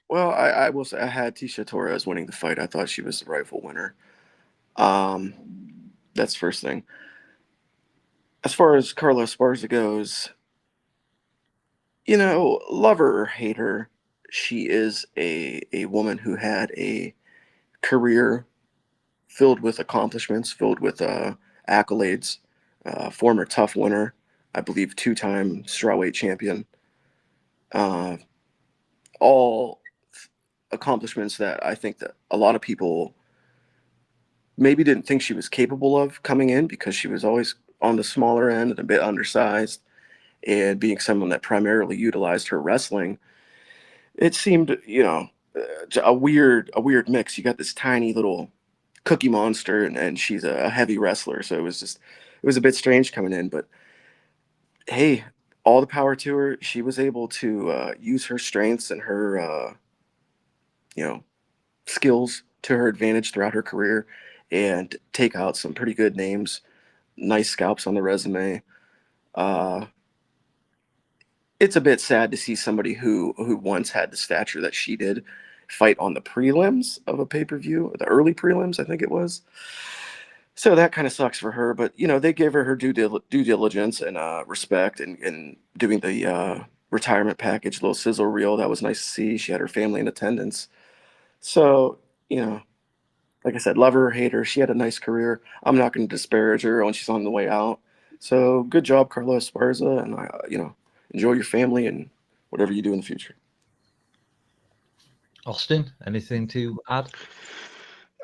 Well, I will say I had Tisha Torres winning the fight. I thought she was the rightful winner. That's first thing. As far as Carla Esparza goes, love her or hate her, she is a woman who had a career filled with accomplishments, filled with accolades. Former tough winner, I believe 2-time strawweight champion. All accomplishments that I think that a lot of people maybe didn't think she was capable of coming in, because she was always on the smaller end and a bit undersized, and being someone that primarily utilized her wrestling, it seemed, a weird mix. You got this tiny little cookie monster, and she's a heavy wrestler, so it was a bit strange coming in. But hey, all the power to her. She was able to use her strengths and her skills to her advantage throughout her career, and take out some pretty good names, nice scalps on the resume. It's a bit sad to see somebody who once had the stature that she did fight on the prelims of a pay-per-view, the early prelims, I think it was. So that kind of sucks for her, but they gave her due diligence and respect, and doing the retirement package, little sizzle reel. That was nice to see. She had her family in attendance. So, like I said, love her or hate her, she had a nice career. I'm not going to disparage her when she's on the way out. So good job, Carla Esparza, and enjoy your family and whatever you do in the future. Austin, anything to add?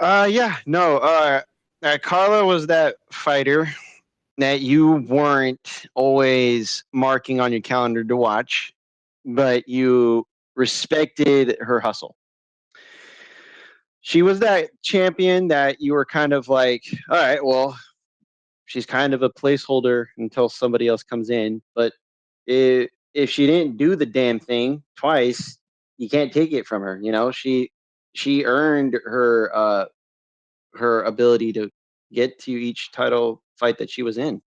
Yeah, no. Carla was that fighter that you weren't always marking on your calendar to watch, but you respected her hustle. She was that champion that you were kind of like, all right, well, she's kind of a placeholder until somebody else comes in. But if she didn't do the damn thing twice, you can't take it from her. She earned her ability to get to each title fight that she was in,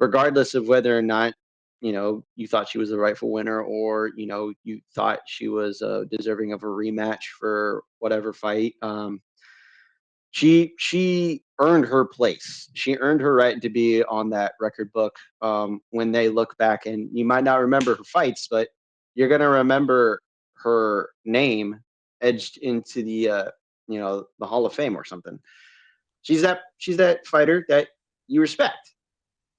regardless of whether or not you thought she was the rightful winner, or you thought she was deserving of a rematch for whatever fight. She earned her place. She earned her right to be on that record book. When they look back, and you might not remember her fights, but you're gonna remember her name edged into the the Hall of Fame or something. She's that fighter that you respect.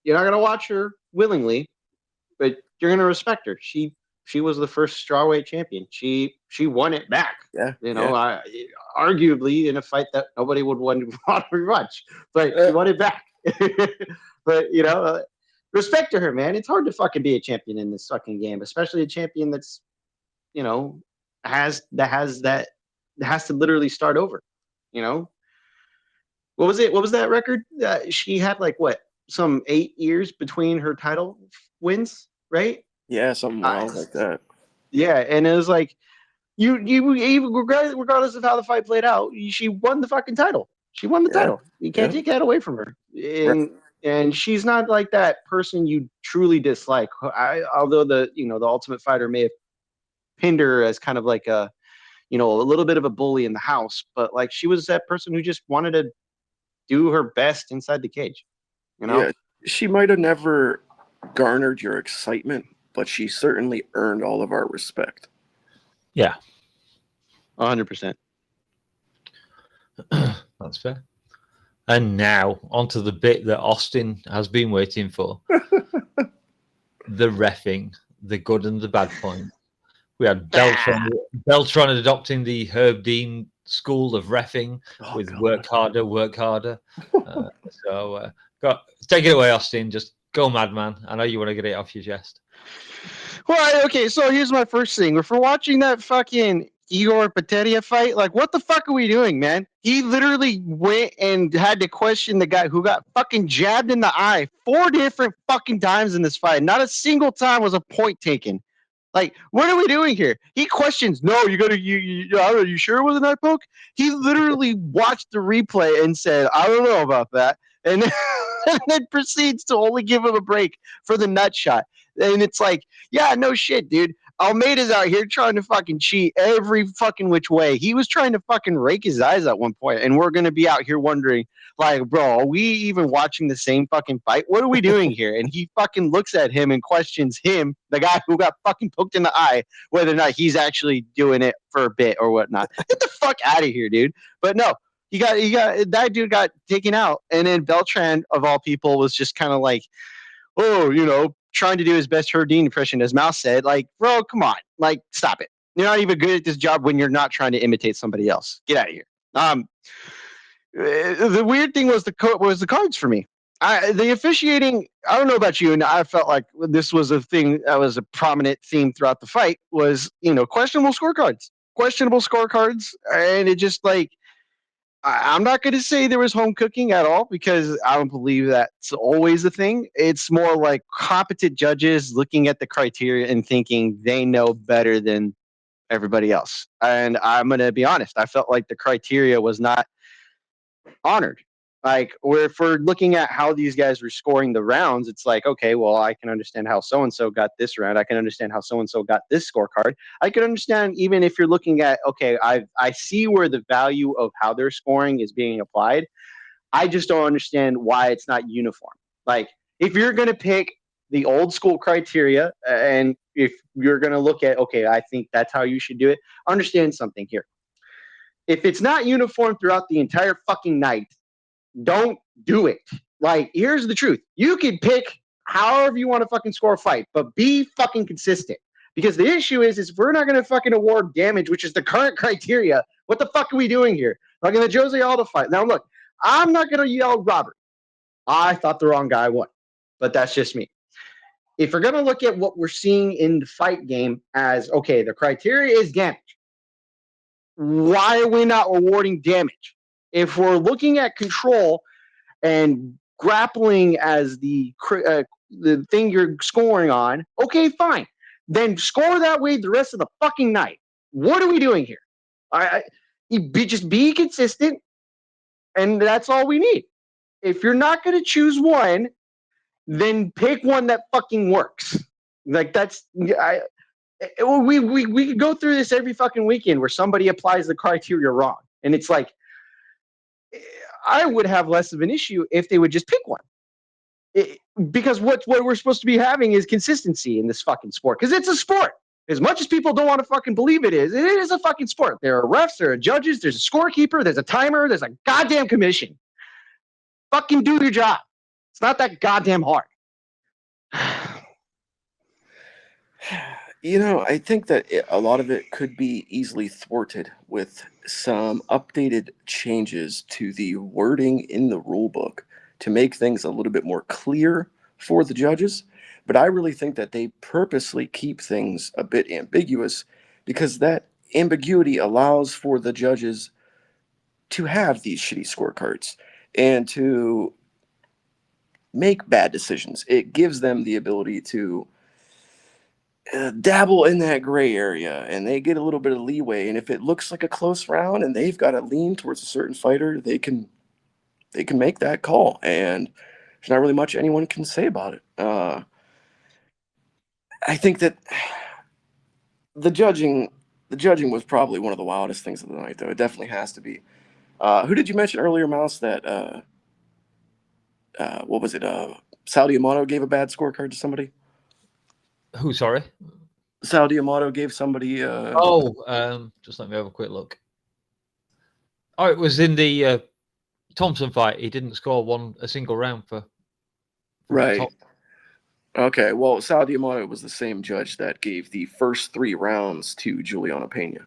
You're not gonna watch her willingly, but you're gonna respect her. She was the first strawweight champion. She won it back. Yeah. Arguably in a fight that nobody would want to rewatch, but she won it back. But respect to her, man. It's hard to fucking be a champion in this fucking game, especially a champion that's has to literally start over. What was it? What was that record? She had like what, some 8 years between her title wins, right? Yeah, something wild like that. Yeah, and it was like you regardless of how the fight played out, she won the fucking title. She won the title. You can't take that away from her. And she's not like that person you truly dislike. Although the Ultimate Fighter may have pinned her as kind of like a little bit of a bully in the house, but like she was that person who just wanted to do her best inside the cage. You know? Yeah, she might have never garnered your excitement, but she certainly earned all of our respect. Yeah, 100%. that's fair. And now onto the bit that Austin has been waiting for. The reffing, the good and the bad point. We had Beltron adopting the Herb Dean school of reffing with God. work harder, work harder. Take it away, Austin. Just go, madman. I know you want to get it off your chest. Well, okay, so here's my first thing. If we're watching that fucking Igor Pateria fight, like, what the fuck are we doing, man? He literally went and had to question the guy who got fucking jabbed in the eye 4 different fucking times in this fight. Not a single time was a point taken. Like, what are we doing here? He questions, no, you gotta, I don't know, you sure it was an eye poke? He literally watched the replay and said, I don't know about that. And then, and then proceeds to only give him a break for the nut shot. And it's like, yeah, no shit, dude. Almeida's out here trying to fucking cheat every fucking which way. He was trying to fucking rake his eyes at one point, and we're gonna be out here wondering, like, bro, are we even watching the same fucking fight? What are we doing here? And he fucking looks at him and questions him, the guy who got fucking poked in the eye, whether or not he's actually doing it for a bit or whatnot. Get the fuck out of here, dude. But no, he got that dude got taken out, and then Beltran of all people was just kind of like, oh, you know, trying to do his best Herb Dean impression, as Mouse said. Like, bro, come on, like, stop it. You're not even good at this job when you're not trying to imitate somebody else. Get out of here. The weird thing was the cards for me. The officiating, I don't know about you, and I felt like this was a thing that was a prominent theme throughout the fight, was, you know, questionable scorecards, and it just like, I'm not going to say there was home cooking at all, because I don't believe that's always a thing. It's more like competent judges looking at the criteria and thinking they know better than everybody else. And I'm going to be honest, I felt like the criteria was not honored. Like, if we're looking at how these guys were scoring the rounds, it's like, okay, well, I can understand how so-and-so got this round. I can understand how so-and-so got this scorecard. I can understand, even if you're looking at, okay, I see where the value of how they're scoring is being applied. I just don't understand why it's not uniform. Like, if you're going to pick the old school criteria, and if you're going to look at, okay, I think that's how you should do it, understand something here. If it's not uniform throughout the entire fucking night, don't do it. Like, here's the truth. You can pick however you want to fucking score a fight, but be fucking consistent. Because the issue is if we're not going to fucking award damage, which is the current criteria, what the fuck are we doing here? Like in the Jose Aldo fight. Now, look, I'm not going to yell robbery. I thought the wrong guy won, but that's just me. If we're going to look at what we're seeing in the fight game as, okay, the criteria is damage, why are we not awarding damage? If we're looking at control and grappling as the thing you're scoring on, okay, fine. Then score that way the rest of the fucking night. What are we doing here? Just be consistent, and that's all we need. If you're not going to choose one, then pick one that fucking works. Like, that's we could go through this every fucking weekend where somebody applies the criteria wrong, and it's like, I would have less of an issue if they would just pick one. Because what we're supposed to be having is consistency in this fucking sport, because it's a sport. As much as people don't want to fucking believe it is a fucking sport. There are refs, there are judges, there's a scorekeeper, there's a timer, there's a goddamn commission. Fucking do your job. It's not that goddamn hard. You know, I think that a lot of it could be easily thwarted with some updated changes to the wording in the rule book to make things a little bit more clear for the judges. But I really think that they purposely keep things a bit ambiguous, because that ambiguity allows for the judges to have these shitty scorecards and to make bad decisions. It gives them the ability to dabble in that gray area, and they get a little bit of leeway. And if it looks like a close round and they've got to lean towards a certain fighter, they can make that call, and there's not really much anyone can say about it. I think that the judging was probably one of the wildest things of the night, though. It definitely has to be. Who did you mention earlier, Mouse, that what was it? Sal D'Amato gave a bad scorecard to somebody. Who? Sorry. Sal D'Amato gave somebody. Just let me have a quick look. Oh, it was in the Thompson fight. He didn't score a single round for right. Okay, well, Sal D'Amato was the same judge that gave the first 3 rounds to Juliana Pena.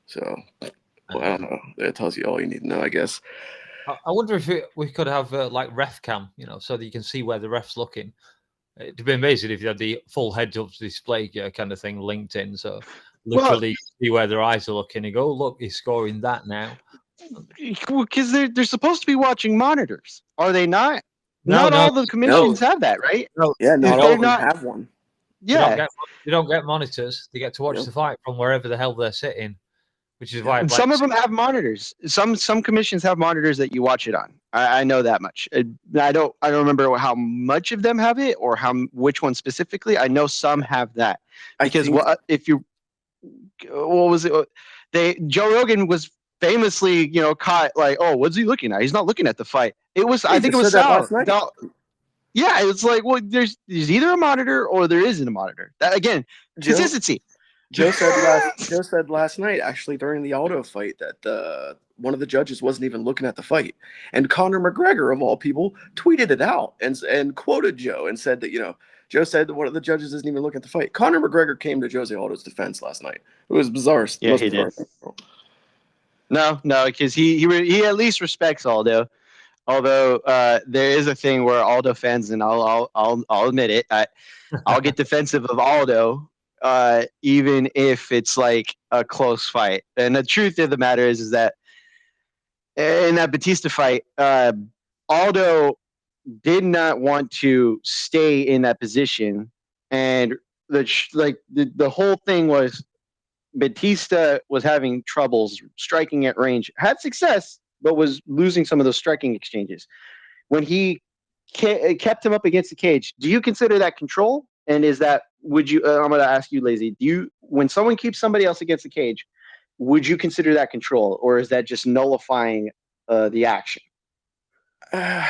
So, well, I don't know. That tells you all you need to know, I guess. I wonder if we could have like ref cam, so that you can see where the ref's looking. It'd be amazing if you had the full heads-up display kind of thing linked in, so literally see where their eyes are looking and go, oh, look, he's scoring that now. Because they're supposed to be watching monitors, are they not? No, not all the commissions have that, right? No, yeah, not all of them have one. Yeah, they don't get monitors. They get to watch the fight from wherever the hell they're sitting, which is why. And some of them have monitors. Some commissions have monitors that you watch it on. I know that much. I don't remember how much of them have it or which one specifically. I know some have that because what was it? Joe Rogan was famously, caught like, oh, what's he looking at? He's not looking at the fight. It was, I think it was Sal. Yeah, it's like, well, there's either a monitor or there isn't a monitor. That again, consistency. Joe said last night, actually during the Aldo fight, that one of the judges wasn't even looking at the fight, and Conor McGregor of all people tweeted it out and quoted Joe and said that Joe said that one of the judges isn't even looking at the fight. Conor McGregor came to Jose Aldo's defense last night. It was bizarre. Yeah, he did. No, because he at least respects Aldo. Although there is a thing where Aldo fans, and I'll admit it, I'll get defensive of Aldo, even if it's like a close fight. And the truth of the matter is that in that Batista fight, Aldo did not want to stay in that position, and the whole thing was Batista was having troubles striking at range, had success, but was losing some of those striking exchanges. When he kept him up against the cage, do you consider that control? And is that, would you, I'm going to ask you, Lazy, when someone keeps somebody else against the cage, would you consider that control, or is that just nullifying the action? Well,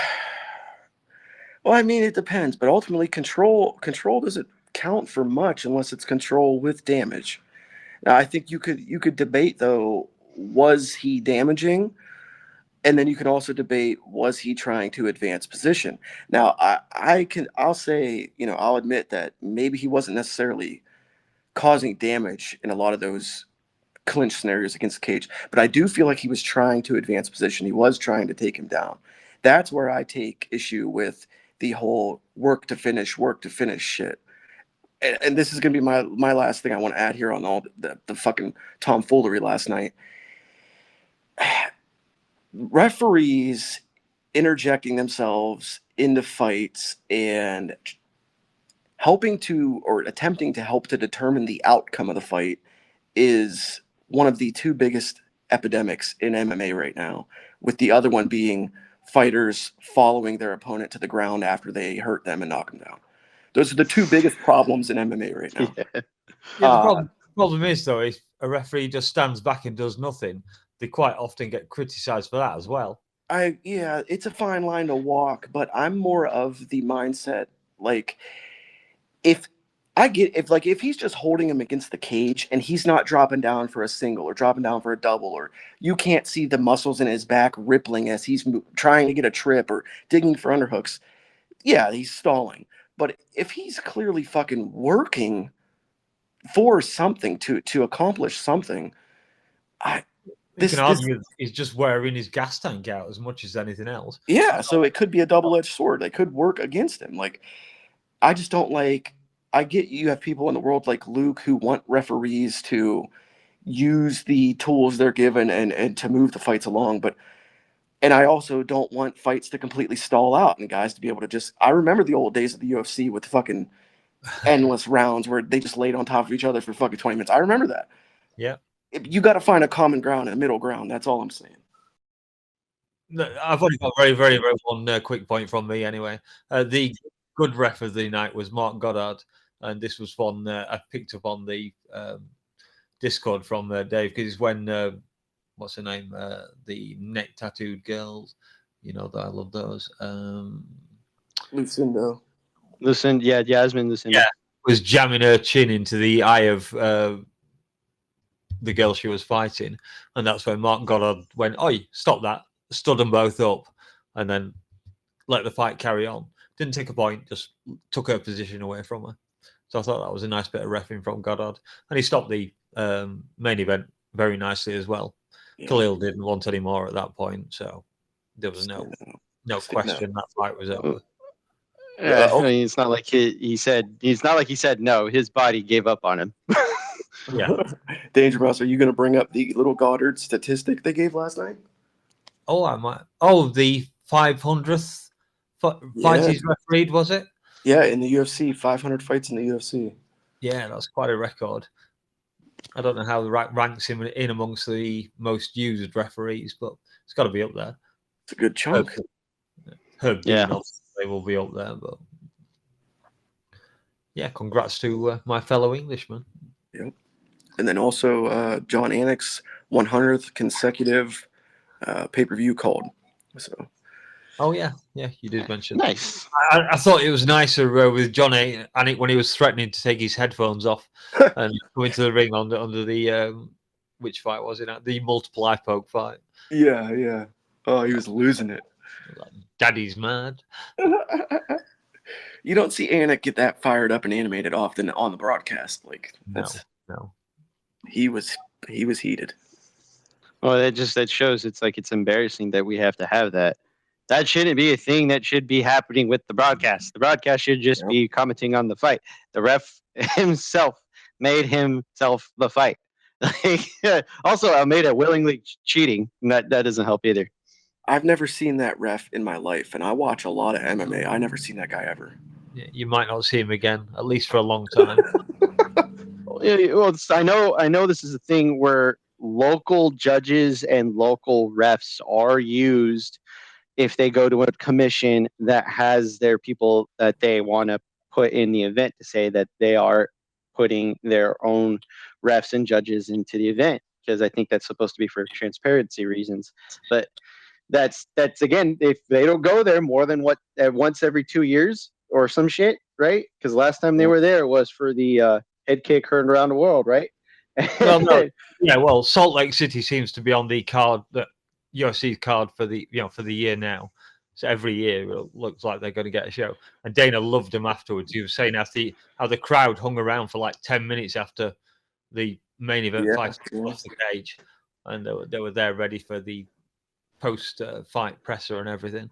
I mean, it depends, but ultimately control doesn't count for much unless it's control with damage. Now, I think you could debate, though, was he damaging? And then you can also debate, was he trying to advance position? Now, I'll say, I'll admit that maybe he wasn't necessarily causing damage in a lot of those clinch scenarios against the cage, but I do feel like he was trying to advance position. He was trying to take him down. That's where I take issue with the whole work to finish shit. And this is going to be my last thing I want to add here on all the fucking tomfoolery last night. Referees interjecting themselves into fights and helping to, or attempting to help to determine the outcome of the fight, is one of the 2 biggest epidemics in MMA right now, with the other one being fighters following their opponent to the ground after they hurt them and knock them down. Those are the 2 biggest problems in MMA right now. The problem is, though, if a referee just stands back and does nothing, they quite often get criticized for that as well. It's a fine line to walk, but I'm more of the mindset, like, if he's just holding him against the cage and he's not dropping down for a single or dropping down for a double, or you can't see the muscles in his back rippling as he's trying to get a trip or digging for underhooks, yeah, he's stalling. But if he's clearly fucking working for something to accomplish something, you can argue he's just wearing his gas tank out as much as anything else. Yeah, so it could be a double-edged sword. They could work against him. Like, I just don't like. I get you have people in the world like Luke who want referees to use the tools they're given and to move the fights along, and I also don't want fights to completely stall out and guys to be able to just. I remember the old days of the UFC with fucking endless rounds where they just laid on top of each other for fucking 20 minutes. I remember that. Yeah. You got to find a common ground and a middle ground. That's all I'm saying. No, I've only got very, very, very one quick point from me anyway. The good ref of the night was Mark Goddard, and this was one I picked up on the Discord from Dave, because it's when what's her name, the neck tattooed girl, You know that I love those. Lucindo. Jasmine Lucinda. Yeah, was jamming her chin into the eye of the girl she was fighting, and that's when Mark Goddard went, "Oi, stop that!" Stood them both up, and then let the fight carry on. Didn't take a point, just took her position away from her. So I thought that was a nice bit of reffing from Goddard, and he stopped the main event very nicely as well. Yeah. Khalil didn't want any more at that point, so there was no question that fight was over. Yeah, I mean, it's not like he said no. His body gave up on him. Yeah. Dangermouse, are you going to bring up the little Goddard statistic they gave last night? Oh, I might. Oh, the 500th fight he's refereed, was it? Yeah, in the UFC, 500 fights in the UFC. Yeah, that's quite a record. I don't know how the ranks him in amongst the most used referees, but it's got to be up there. It's a good chunk. Herb Dean, obviously, will be up there, but yeah, congrats to my fellow Englishman. Yep. And then also John Anik's 100th consecutive pay-per-view called. So. Oh yeah, you did mention. Nice. I thought it was nicer with John Anik when he was threatening to take his headphones off and go into the ring under the which fight was it? The multiple eye poke fight. Yeah. Oh, he was losing it. Like, Daddy's mad. You don't see Anik get that fired up and animated often on the broadcast. Like no. He was heated. Well, that shows it's embarrassing that we have to have that. That shouldn't be a thing that should be happening with the broadcast. The broadcast should just be commenting on the fight. The ref himself made himself the fight. Also, Almeida willingly cheating. That doesn't help either. I've never seen that ref in my life, and I watch a lot of MMA. I never seen that guy ever. Yeah, you might not see him again, at least for a long time. Well, I know this is a thing where local judges and local refs are used if they go to a commission that has their people that they want to put in the event to say that they are putting their own refs and judges into the event, because I think that's supposed to be for transparency reasons. But that's again, if they don't go there more than once every 2 years or some shit, right? Because last time they were there was for the head kick heard around the world, right? Well, no, yeah. Well, Salt Lake City seems to be on the card that UFC card for the year now. So every year it looks like they're going to get a show. And Dana loved them afterwards. He was saying how the crowd hung around for like 10 minutes after the main event fight off the cage, and they were there ready for the post fight presser and everything.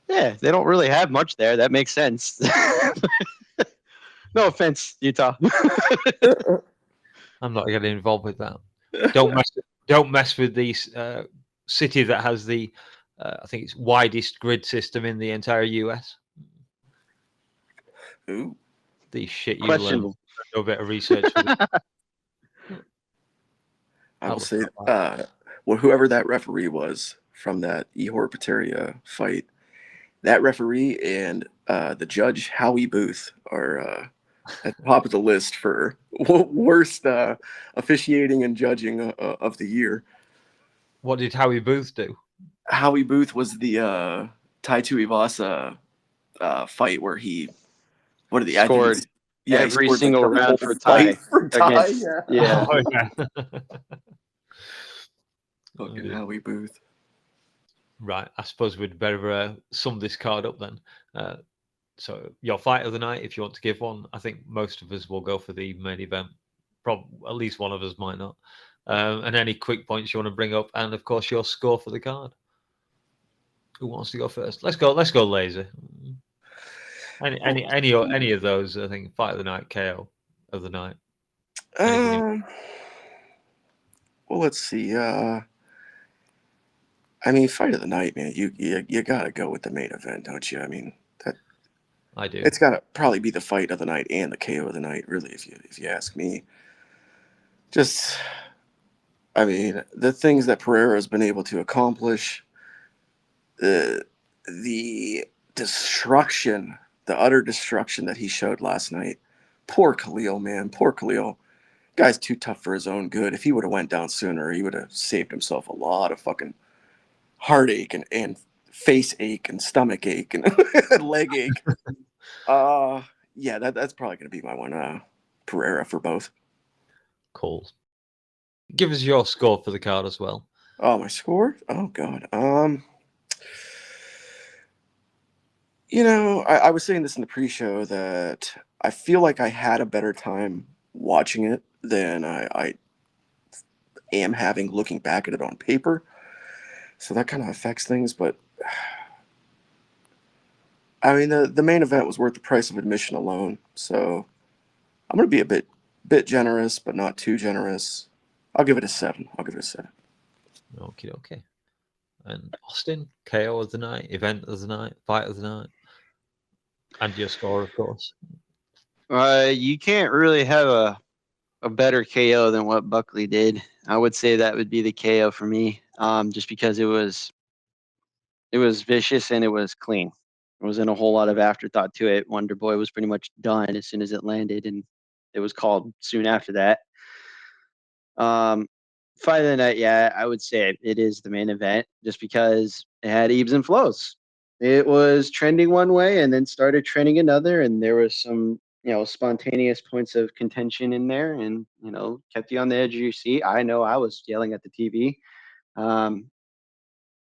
Yeah, they don't really have much there. That makes sense. No offense, Utah. I'm not getting involved with that. Don't mess with the city that has the I think it's widest grid system in the entire US. Ooh, the shit you Questionable. learn. Do a bit of research. I will say, well, whoever that referee was from that Ihor Pateria fight, that referee and the judge Howie Booth are at the top of the list for worst officiating and judging of the year. What did Howie Booth do? Howie Booth was the Tai Tuivasa fight where he scored every single round for tie. Yeah. Oh, yeah. Fucking Howie Booth. Right, I suppose we'd better sum this card up then. So your fight of the night, if you want to give one, I think most of us will go for the main event. At least one of us might not. And any quick points you want to bring up, and of course your score for the card. Who wants to go first? Let's go, Laser. Any of those, I think, fight of the night, KO of the night. Well, let's see. I mean, fight of the night, man. You gotta go with the main event, don't you? I mean, that I do. It's gotta probably be the fight of the night and the KO of the night, really, if you ask me. Just, I mean, the things that Pereira has been able to accomplish, the destruction, the utter destruction that he showed last night. Poor Khalil, man. Poor Khalil. Guy's too tough for his own good. If he would have went down sooner, he would have saved himself a lot of fucking heartache and face ache and stomach ache and leg ache. Yeah, that's probably going to be my one. Pereira for both. Cool. Give us your score for the card as well. Oh, my score? Oh, God. I was saying this in the pre-show that I feel like I had a better time watching it than I am having looking back at it on paper. So that kind of affects things, but I mean the main event was worth the price of admission alone. So I'm gonna be a bit generous, but not too generous. I'll give it a 7. Okay. And Austin, KO of the night, event of the night, fight of the night, and your score, of course. You can't really have a better KO than what Buckley did. I would say that would be the KO for me, just because it was vicious and it was clean. There wasn't a whole lot of afterthought to it. Wonder Boy was pretty much done as soon as it landed, and it was called soon after that. Fight of the night, yeah, I would say it is the main event just because it had ebbs and flows. It was trending one way and then started trending another, and there was some spontaneous points of contention in there, and kept you on the edge of your seat. I know I was yelling at the TV.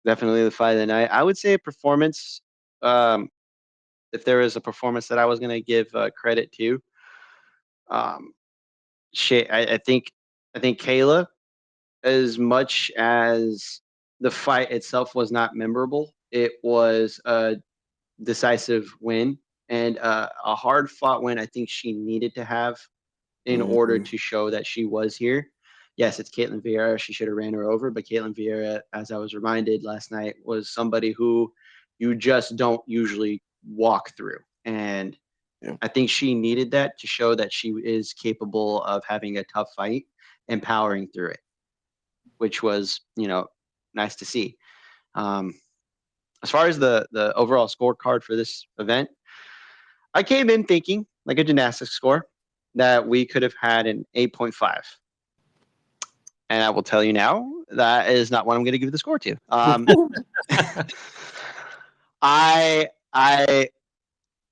Definitely the fight of the night. I would say a performance. If there is a performance that I was going to give credit to, I think Kayla, as much as the fight itself was not memorable, it was a decisive win and a hard fought win. I think she needed to have in order to show that she was here. Yes, it's Caitlin Vieira. She should have ran her over, but Caitlin Vieira, as I was reminded last night, was somebody who you just don't usually walk through. And I think she needed that to show that she is capable of having a tough fight and powering through it, which was, nice to see. As far as the overall scorecard for this event, I came in thinking, like a gymnastics score, that we could have had an 8.5. And I will tell you now, that is not what I'm going to give the score to. As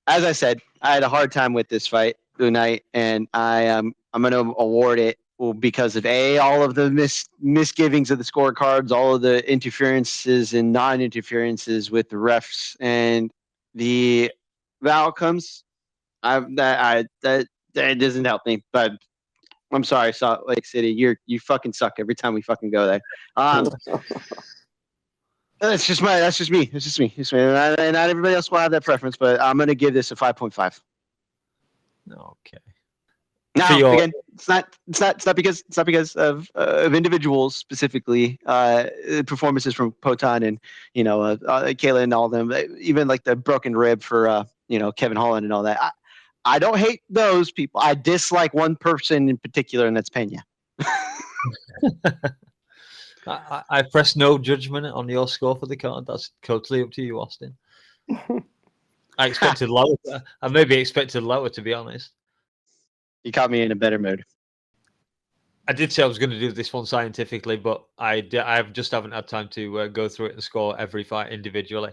I said, I had a hard time with this fight tonight, and I'm going to award it because of all of the misgivings of the scorecards, all of the interferences and non-interferences with the refs, and the outcomes. That doesn't help me, but I'm sorry, Salt Lake City. You fucking suck every time we fucking go there. That's just me. And not everybody else will have that preference, but I'm gonna give this a 5.5. Okay. Now, again, it's not because of individuals specifically. Performances from Potan and Kayla and all them, even like the broken rib for Kevin Holland and all that. I don't hate those people. I dislike one person in particular, and that's Pena. I press no judgment on your score for the card. That's totally up to you, Austin. I expected lower. I maybe expected lower, to be honest. You caught me in a better mood. I did say I was going to do this one scientifically, but I just haven't had time to go through it and score every fight individually.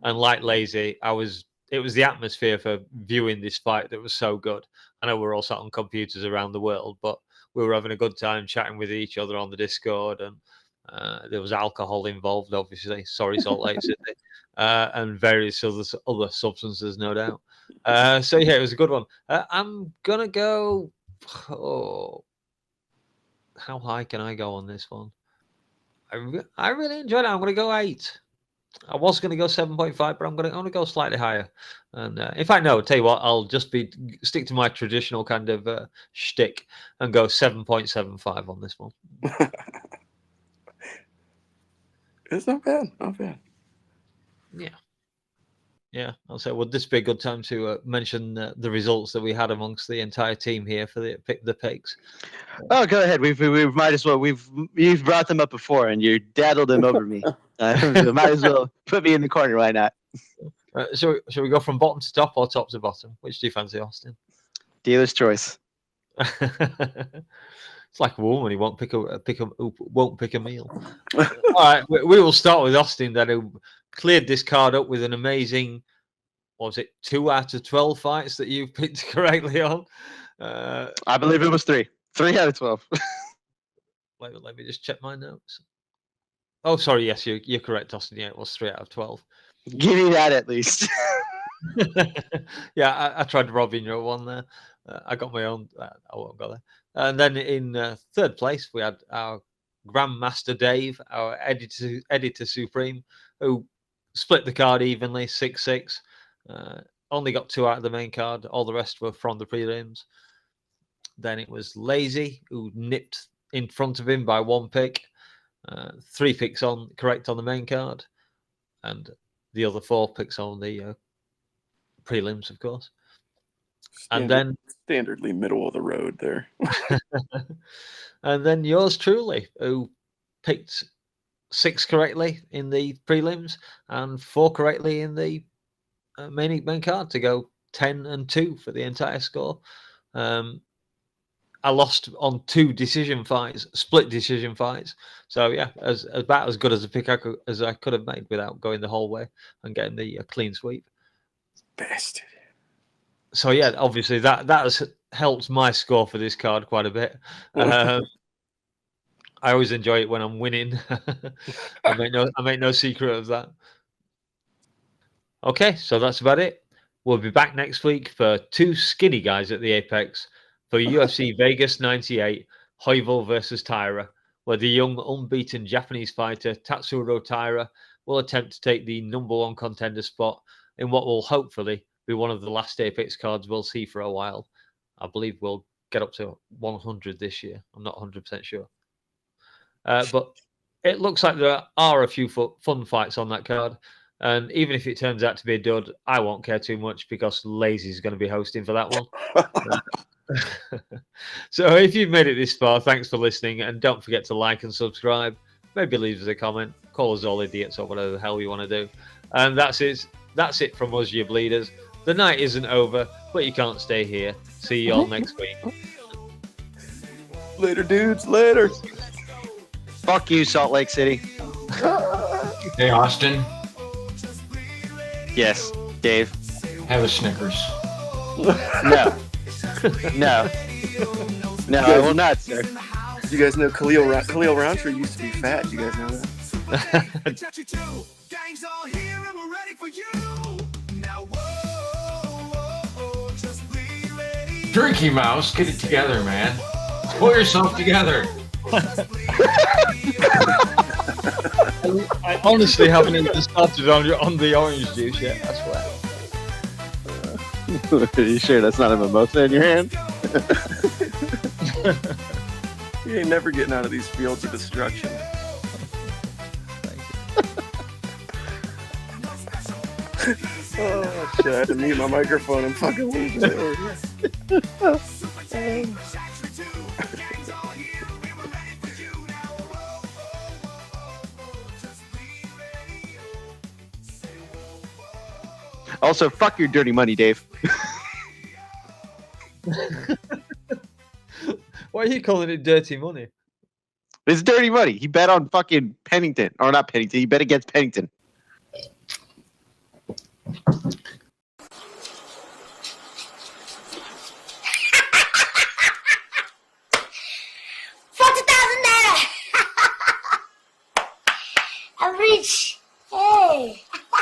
And like Lazy, it was the atmosphere for viewing this fight that was so good. I know we're all sat on computers around the world, but we were having a good time chatting with each other on the Discord, and there was alcohol involved, obviously. Sorry, Salt Lake City, and various other substances, no doubt. So yeah, it was a good one. I'm gonna go. Oh, how high can I go on this one? I really enjoyed it. I'm gonna go 8. I was going to go 7.5, but I'm going to go slightly higher. And in fact, no, tell you what, I'll just stick to my traditional kind of shtick and go 7.75 on this one. It's not bad. Yeah. I'll say, would this be a good time to mention the results that we had amongst the entire team here for the picks? Oh, go ahead. We might as well. You've brought them up before, and you daddled them over me. Might as well put me in the corner. Why not? Shall we go from bottom to top or top to bottom? Which do you fancy, Austin? Dealer's choice. It's like a woman. He won't pick a meal. All right, we will start with Austin then, who cleared this card up with an amazing, what was it, 2 out of 12 fights that you've picked correctly on. I believe it was 3. 3 out of 12. Let me just check my notes. Oh, sorry. Yes, you're correct, Austin. Yeah, it was 3 out of 12. Give me that at least. Yeah, I tried robbing your one there. I got my own. I won't go there. And then in third place, we had our Grandmaster Dave, our editor supreme, who split the card evenly, 6-6. Only got 2 out of the main card. All the rest were from the prelims. Then it was Lazy, who nipped in front of him by 1 pick. 3 picks correct on the main card, and the other 4 picks on the prelims, of course. And then standardly middle of the road there. And then yours truly, who picked 6 correctly in the prelims and 4 correctly in the main card to go 10-2 for the entire score. I lost on 2 decision fights, split decision fights. So yeah, about as good as a pick as I could have made without going the whole way and getting the clean sweep. Bastard. So yeah, obviously that has helped my score for this card quite a bit. I always enjoy it when I'm winning. I make no secret of that. Okay, so that's about it. We'll be back next week for 2 skinny guys at the Apex for UFC Vegas 98, Heuvel versus Taira, where the young unbeaten Japanese fighter Tatsuro Taira will attempt to take the #1 contender spot in what will hopefully be one of the last Apex cards we'll see for a while. I believe we'll get up to 100 this year. I'm not 100% sure. But it looks like there are a few fun fights on that card. And even if it turns out to be a dud, I won't care too much because Lazy's going to be hosting for that one. So if you've made it this far, thanks for listening. And don't forget to like and subscribe. Maybe leave us a comment. Call us all idiots or whatever the hell you want to do. And that's it from us, you bleeders. The night isn't over, but you can't stay here. See you all next week. Later, dudes. Later. Fuck you, Salt Lake City. Hey, Austin. Yes, Dave. Have a Snickers. No. No. No, I will not, sir. You guys know Khalil Roundtree used to be fat. You guys know that? Drinky Mouse, get it together, man. Pull yourself together. I honestly haven't even started on the orange juice yet. I swear. Are you sure that's not a mimosa in your hand? You ain't never getting out of these fields of destruction. Oh shit! I had to mute my microphone and fucking lose it. Also, fuck your dirty money, Dave. Why are you calling it dirty money? It's dirty money. He bet on fucking Pennington. Or not Pennington. He bet against Pennington.